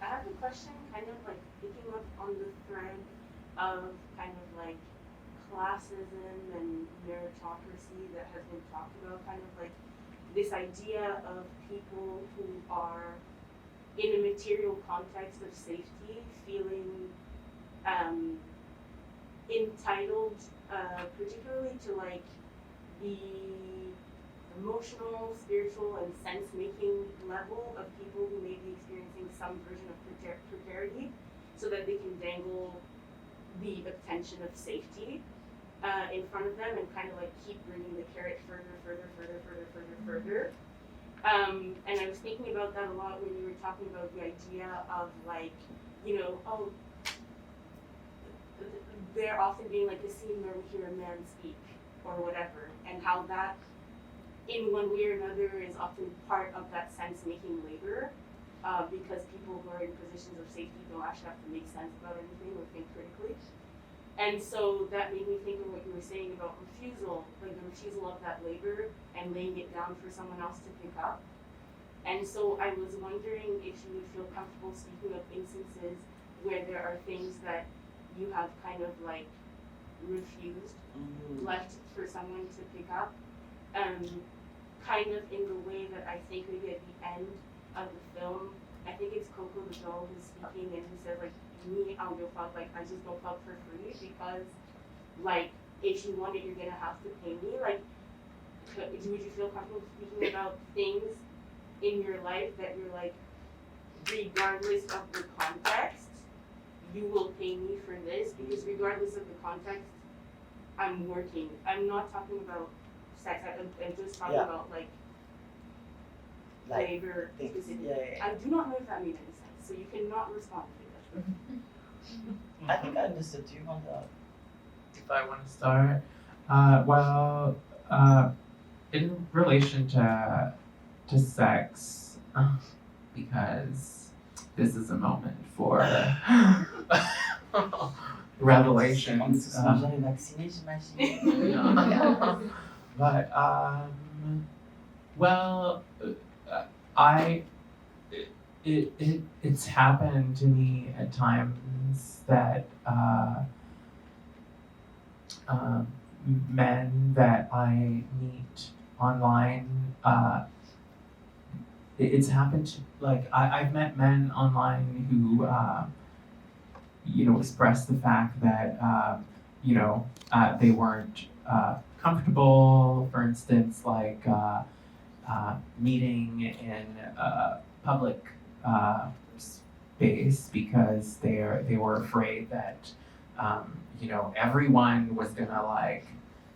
I have a question, kind of like picking up on the thread of kind of like classism and meritocracy that has been talked about, kind of like this idea of people who are in a material context of safety feeling entitled particularly to like the emotional, spiritual, and sense-making level of people who may be experiencing some version of precarity, so that they can dangle the attention of safety in front of them and kind of like keep bringing the carrot further. And I was thinking about that a lot when you were talking about the idea of like, there often being like a scene where we hear a man speak or whatever, and how that in one way or another is often part of that sense-making labor, because people who are in positions of safety don't actually have to make sense about anything or think critically. And so that made me think of what you were saying about refusal, like the refusal of that labor and laying it down for someone else to pick up. And so I was wondering if you would feel comfortable speaking of instances where there are things that you have kind of like refused, left for someone to pick up, kind of in the way that I think maybe at the end of the film, I think it's Coco the doll who's speaking, and he says like, me, I don't fuck, like I just don't fuck for free, because like if you want it, you're gonna have to pay me. Like, would you feel comfortable speaking about things in your life that you're like, regardless of the context, you will pay me for this, because regardless of the context, I'm working. I'm not talking about sex. I'm just talking about like labor specifically. I do not know if that made any sense, so you cannot respond to that. I think I understood you on that. If I want to start, in relation to sex, because this is a moment for revelations. But it's happened to me at times that men that I meet online, it's happened to, like, I've met men online who, express the fact that, they weren't comfortable, for instance, like meeting in public space because they were afraid that everyone was gonna like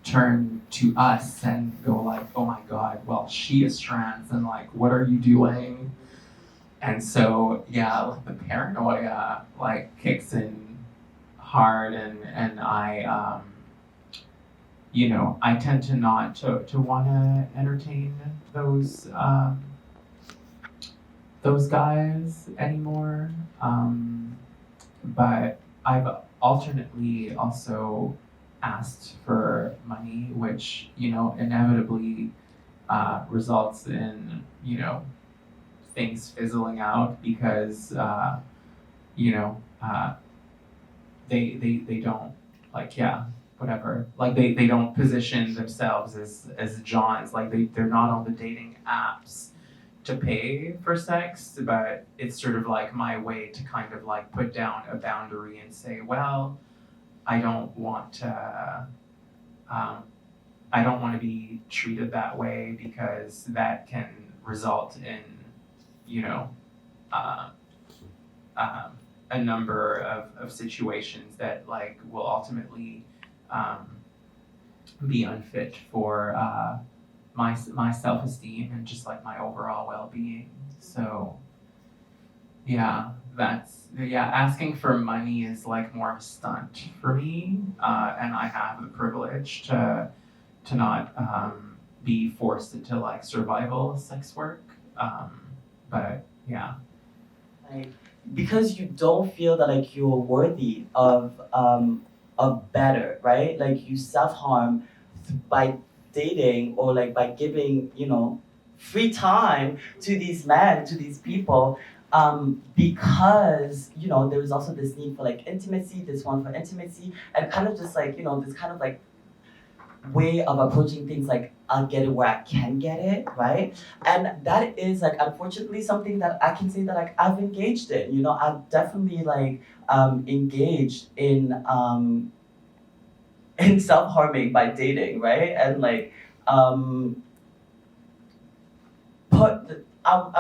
turn to us and go like, oh my God, well, she is trans, and like, what are you doing? And so, yeah, like the paranoia like kicks in hard, and I, you know, I tend to not to want to entertain those guys anymore. But I've alternately also asked for money, which, you know, inevitably results in, you know, things fizzling out because, you know, they don't, like, yeah, whatever. Like, they don't position themselves as Johns. Like, they're not on the dating apps to pay for sex, but it's sort of like my way to kind of like put down a boundary and say, well, I don't want to be treated that way, because that can result in, you know, a number of situations that like will ultimately be unfit for my self-esteem and just like my overall well-being. So yeah, asking for money is like more of a stunt for me, and I have the privilege to not be forced into like survival sex work. But yeah. Like, because you don't feel that like you're worthy of better, right? Like you self-harm by dating, or like by giving, you know, free time to these men, to these people, because, you know, there's also this need for like intimacy, this one for intimacy, and kind of just like, you know, this kind of like way of approaching things like, I'll get it where I can get it, right? And that is like, unfortunately, something that I can say that like I've engaged in. You know, I've definitely like engaged in self-harming by dating, right? And like I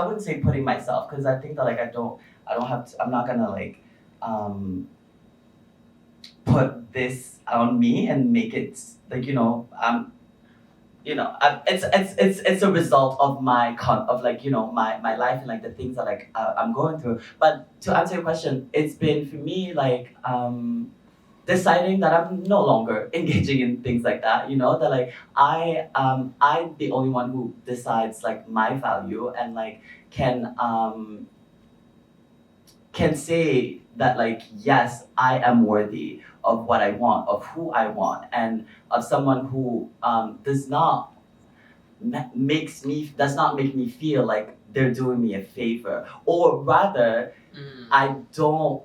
wouldn't say putting myself, because I think that like I don't have to, I'm not gonna like put this on me and make it like, you know, it's a result of my like, you know, my life and like the things that like I'm going through. But to answer your question, it's been for me like deciding that I'm no longer engaging in things like that, you know, that like I'm the only one who decides like my value, and like can say that like, yes, I am worthy of what I want, of who I want, and of someone who does not make me feel like they're doing me a favor, or rather, I don't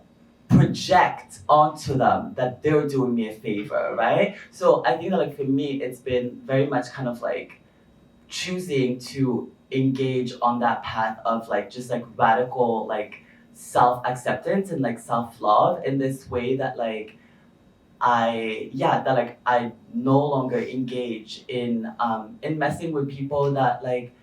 project onto them that they're doing me a favor, right? So I think that like for me, it's been very much kind of like choosing to engage on that path of like just like radical like self-acceptance and like self-love in this way that like I no longer engage in messing with people that like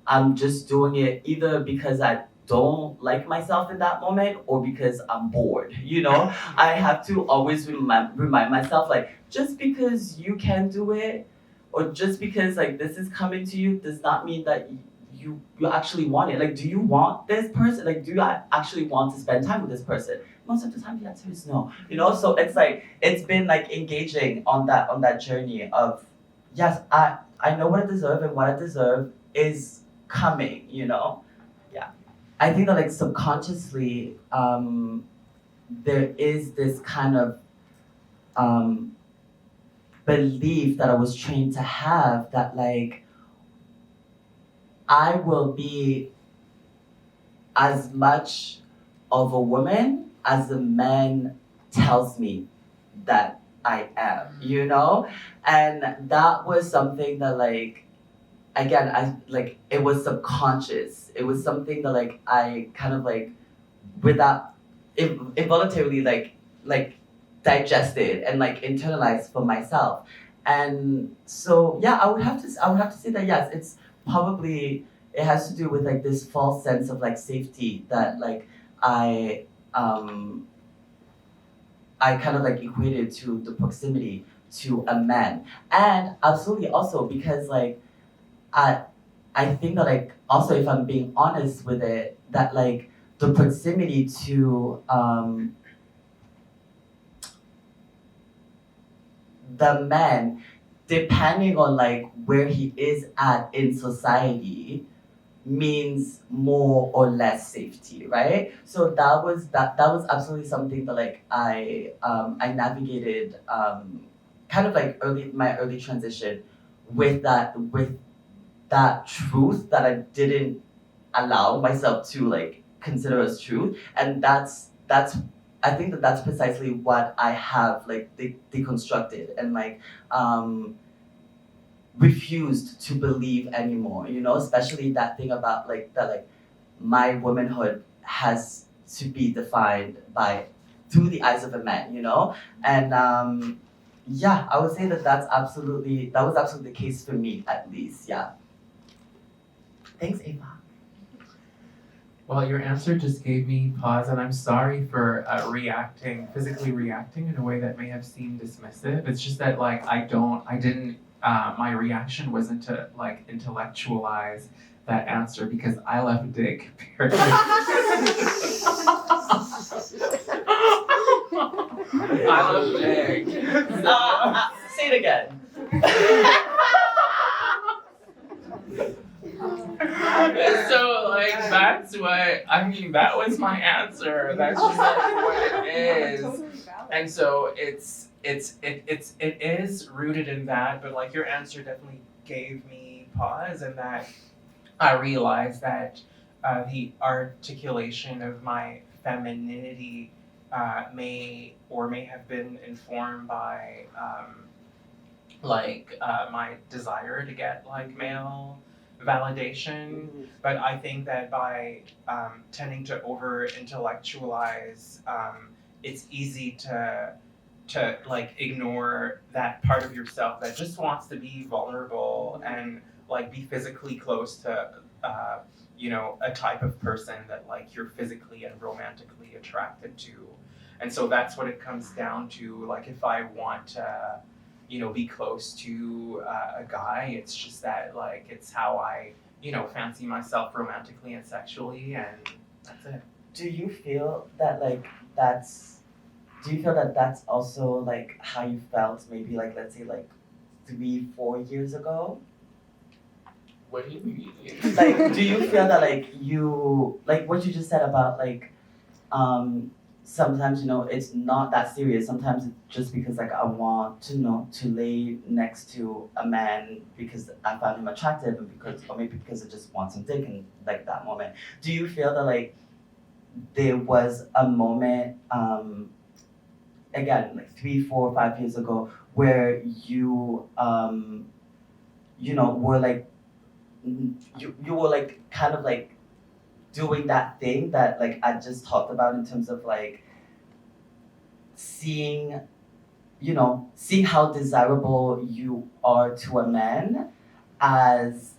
I'm just doing it either because I don't like myself in that moment, or because I'm bored, you know? I have to always remind myself, like, just because you can do it, or just because like this is coming to you, does not mean that you actually want it. Like, do you want this person? Like, do you actually want to spend time with this person? Most of the time the answer is no, you know? So it's like, it's been like engaging on that journey of, yes, I know what I deserve, and what I deserve is coming, you know? Yeah. I think that like subconsciously, there is this kind of belief that I was trained to have, that like I will be as much of a woman as the man tells me that I am, you know? And that was something that like, again, I like, it was subconscious. It was something that like I kind of like without involuntarily like digested and like internalized for myself. And so yeah, I would have to say that yes, it's probably, it has to do with like this false sense of like safety that like I kind of like equated to the proximity to a man. And absolutely also because like I think that like also if I'm being honest with it, that like the proximity to the man, depending on like where he is at in society, means more or less safety, right? So that was absolutely something that like I navigated kind of like my early transition with that truth that I didn't allow myself to like consider as truth, and that's I think that that's precisely what I have like deconstructed and like refused to believe anymore, you know, especially that thing about like that like my womanhood has to be defined by through the eyes of a man, you know? And yeah, I would say that that was absolutely the case for me at least, yeah. Thanks, Ava. Well, your answer just gave me pause, and I'm sorry for physically reacting in a way that may have seemed dismissive. It's just that, like, my reaction wasn't to, like, intellectualize that answer because I love dick, period. I love dick. Say it again. So like that's what I mean. That was my answer. That's just like what it is. And so it is rooted in that. But like your answer definitely gave me pause, and that I realized that the articulation of my femininity may have been informed by my desire to get like male validation, but I think that by tending to over intellectualize, it's easy to like ignore that part of yourself that just wants to be vulnerable and like be physically close to a type of person that like you're physically and romantically attracted to. And so that's what it comes down to. Like if I want to be close to a guy, it's just that like it's how I fancy myself romantically and sexually, and that's it. Do you feel that that's also like how you felt maybe like let's say like 3-4 years ago? What do you mean? Like do you feel that like you like what you just said about like sometimes it's not that serious. Sometimes it's just because like I want to lay next to a man because I find him attractive, and because or maybe because I just want some dick in like that moment. Do you feel that like there was a moment again like 3, 4, 5 years ago where you were like you were like kind of like doing that thing that like I just talked about in terms of like seeing how desirable you are to a man as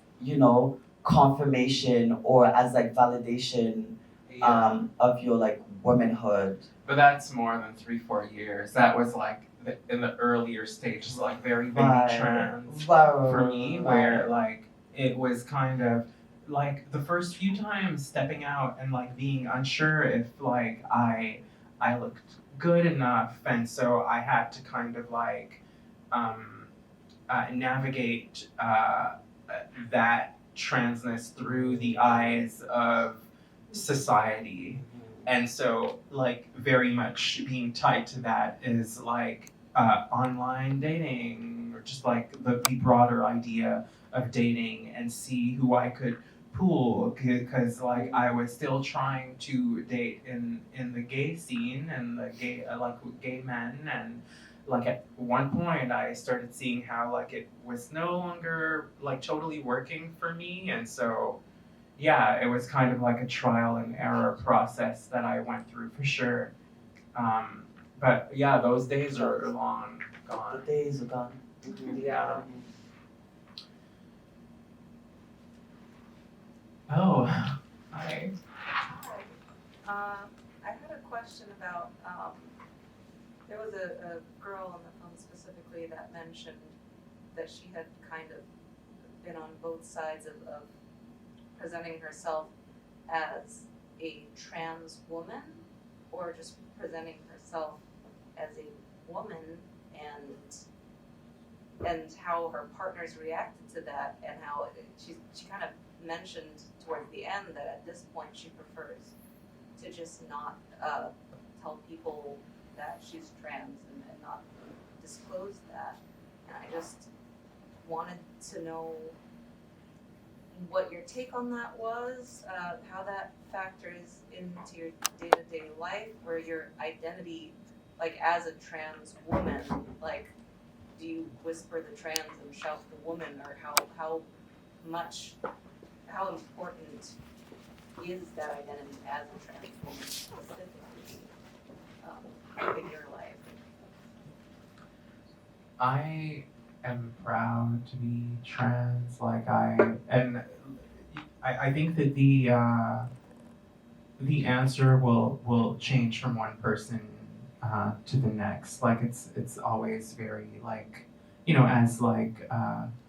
confirmation or as like validation of your like womanhood. But that's more than 3-4 years. That was like in the earlier stages, like very trans for me, where like it was kind of like the first few times stepping out and like being unsure if like I looked good enough, and so I had to kind of like navigate that transness through the eyes of society. And so like very much being tied to that is like online dating, or just like the broader idea of dating, and see who I could pool, because like I was still trying to date in the gay scene and the gay like gay men, and like at one point I started seeing how like it was no longer like totally working for me, and so yeah, it was kind of like a trial and error process that I went through for sure. But yeah, those days are long gone. The days are gone. Yeah. Oh, hi. I had a question about there was a girl in the film specifically that mentioned that she had kind of been on both sides of presenting herself as a trans woman or just presenting herself as a woman, and how her partners reacted to that, and how she kind of mentioned towards the end that at this point she prefers to just not tell people that she's trans and not disclose that. And I just wanted to know what your take on that was, how that factors into your day-to-day life, where your identity, like as a trans woman, like do you whisper the trans and shout the woman, or how important is that identity as a trans woman specifically in your life? I am proud to be trans. I think that the answer will change from one person to the next. Like it's always very like, you know, as like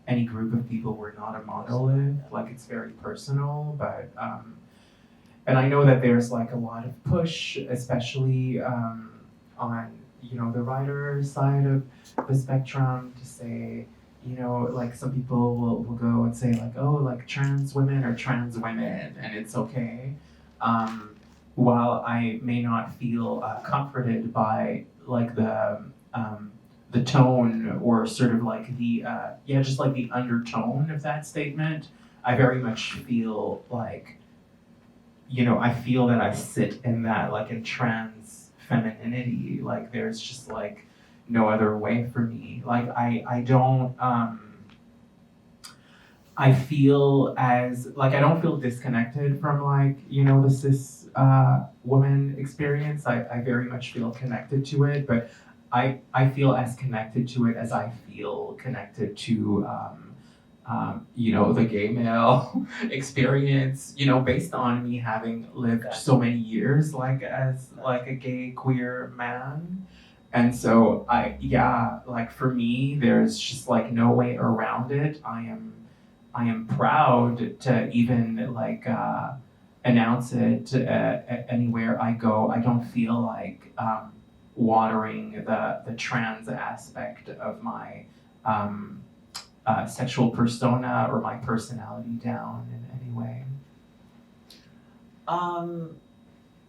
any group of people, we're not a monolith. Like it's very personal, but and I know that there's like a lot of push, especially on, you know, the writer side of the spectrum, to say, you know, like some people will go and say like, oh, like trans women are trans women and it's okay. While I may not feel comforted by like the tone or sort of like the just like the undertone of that statement, I very much feel like, you know, I feel that I sit in that, like in trans femininity. Like there's just like no other way for me. Like I don't I feel as like I don't feel disconnected from like, you know, the cis woman experience. I very much feel connected to it, but I feel as connected to it as I feel connected to you know, the gay male experience, you know, based on me having lived so many years like as like a gay queer man. And so like for me, there's just like no way around it. I am proud to even like announce it anywhere I go. I don't feel like watering the trans aspect of my sexual persona or my personality down in any way.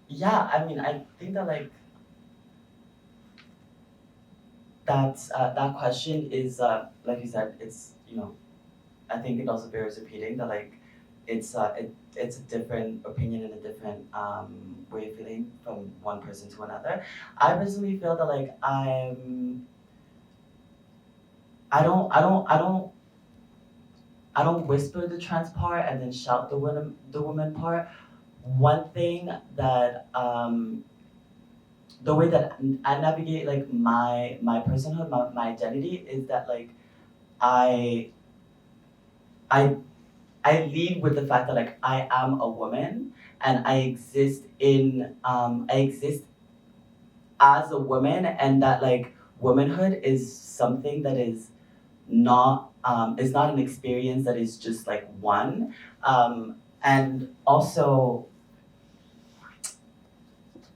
Yeah, I mean, I think that like that question is like you said, it's, you know, I think it also bears repeating that like it's a different opinion and a different way of feeling from one person to another. I personally feel that like I don't whisper the trans part and then shout the woman part. One thing that the way that I navigate like my personhood, my identity is that like I lead with the fact that like I am a woman and I exist as a woman, and that like womanhood is something that is not an experience that is just like one, and also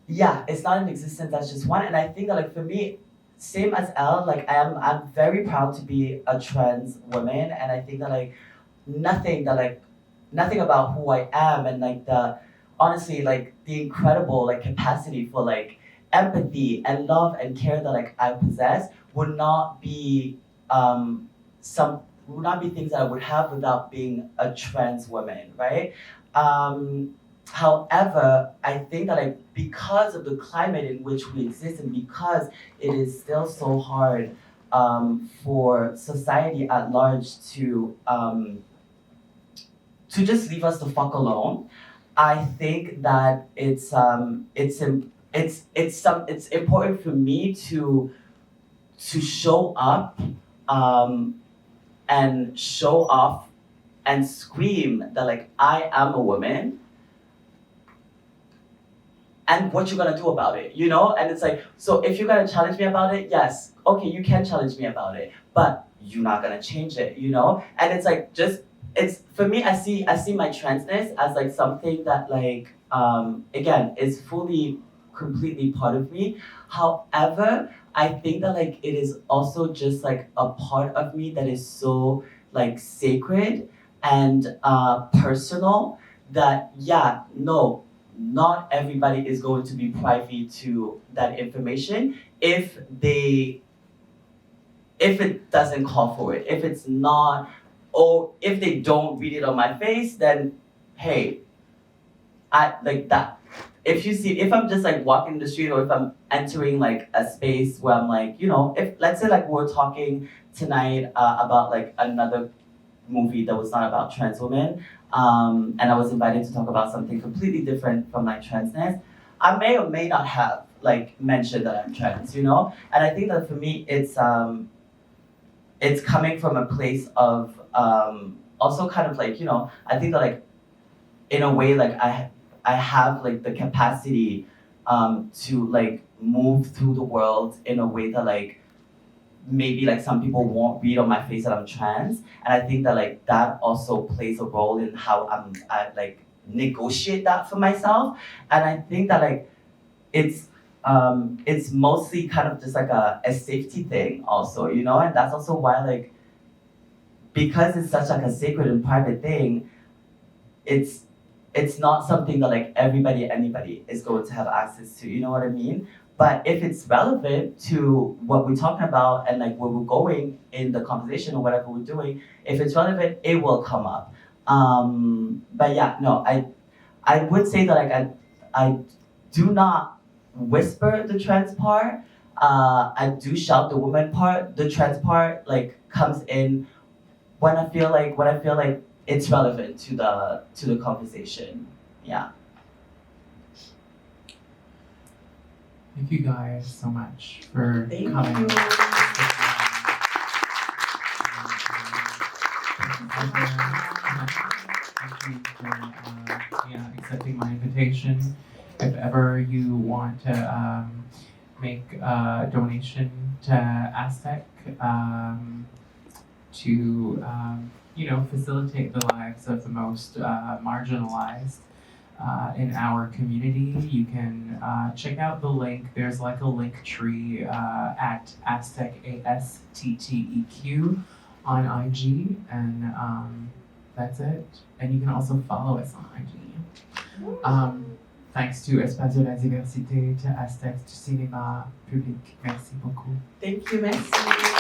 it's not an existence that's just one. And I think that like for me, same as Elle, like I'm very proud to be a trans woman, and I think that like nothing about who I am and like honestly like the incredible like capacity for like empathy and love and care that like I possess would not be things that I would have without being a trans woman, right? However, I think that like because of the climate in which we exist and because it is still so hard for society at large to just leave us the fuck alone, I think that it's important for me to show up and show off and scream that like I am a woman, and what you're gonna do about it, you know? And it's like, so if you're gonna challenge me about it, yes, okay, you can challenge me about it, but you're not gonna change it, you know? And it's like, it's, for me, I see my transness as like something that like, again, is fully, completely part of me. However, I think that like, it is also just like a part of me that is so like sacred and personal that, yeah, no, not everybody is going to be privy to that information if it doesn't call for it. If it's not, or if they don't read it on my face, then hey, I like that. If I'm just like walking the street, or if I'm entering like a space where I'm like, you know, if let's say like we're talking tonight about like another movie that was not about trans women, and I was invited to talk about something completely different from like transness, I may or may not have like mentioned that I'm trans, you know? And I think that for me, it's coming from a place of also kind of like, you know, I think that like in a way like I have like the capacity to like move through the world in a way that like maybe like some people won't read on my face that I'm trans, and I think that like that also plays a role in how I like negotiate that for myself. And I think that like it's mostly kind of just like a safety thing also, you know. And that's also why like, because it's such like a sacred and private thing, it's not something that like anybody is going to have access to, you know what I mean? But if it's relevant to what we're talking about and like where we're going in the conversation or whatever we're doing, if it's relevant, it will come up. But yeah, no, I would say that like I do not whisper the trans part. I do shout the woman part. The trans part like comes in when I feel like it's relevant to the conversation. Yeah. Thank you guys so much for Thank coming. you. Thank you for accepting my invitation. If ever you want to make a donation to ASTT to facilitate the lives of the most marginalized in our community, you can check out the link. There's like a link tree at ASTTEQ, ASTTEQ on IG, and that's it. And you can also follow us on IG. Thanks to Espace de la Diversité, to ASTT, to Cinéma, Public. Merci beaucoup. Thank you, merci.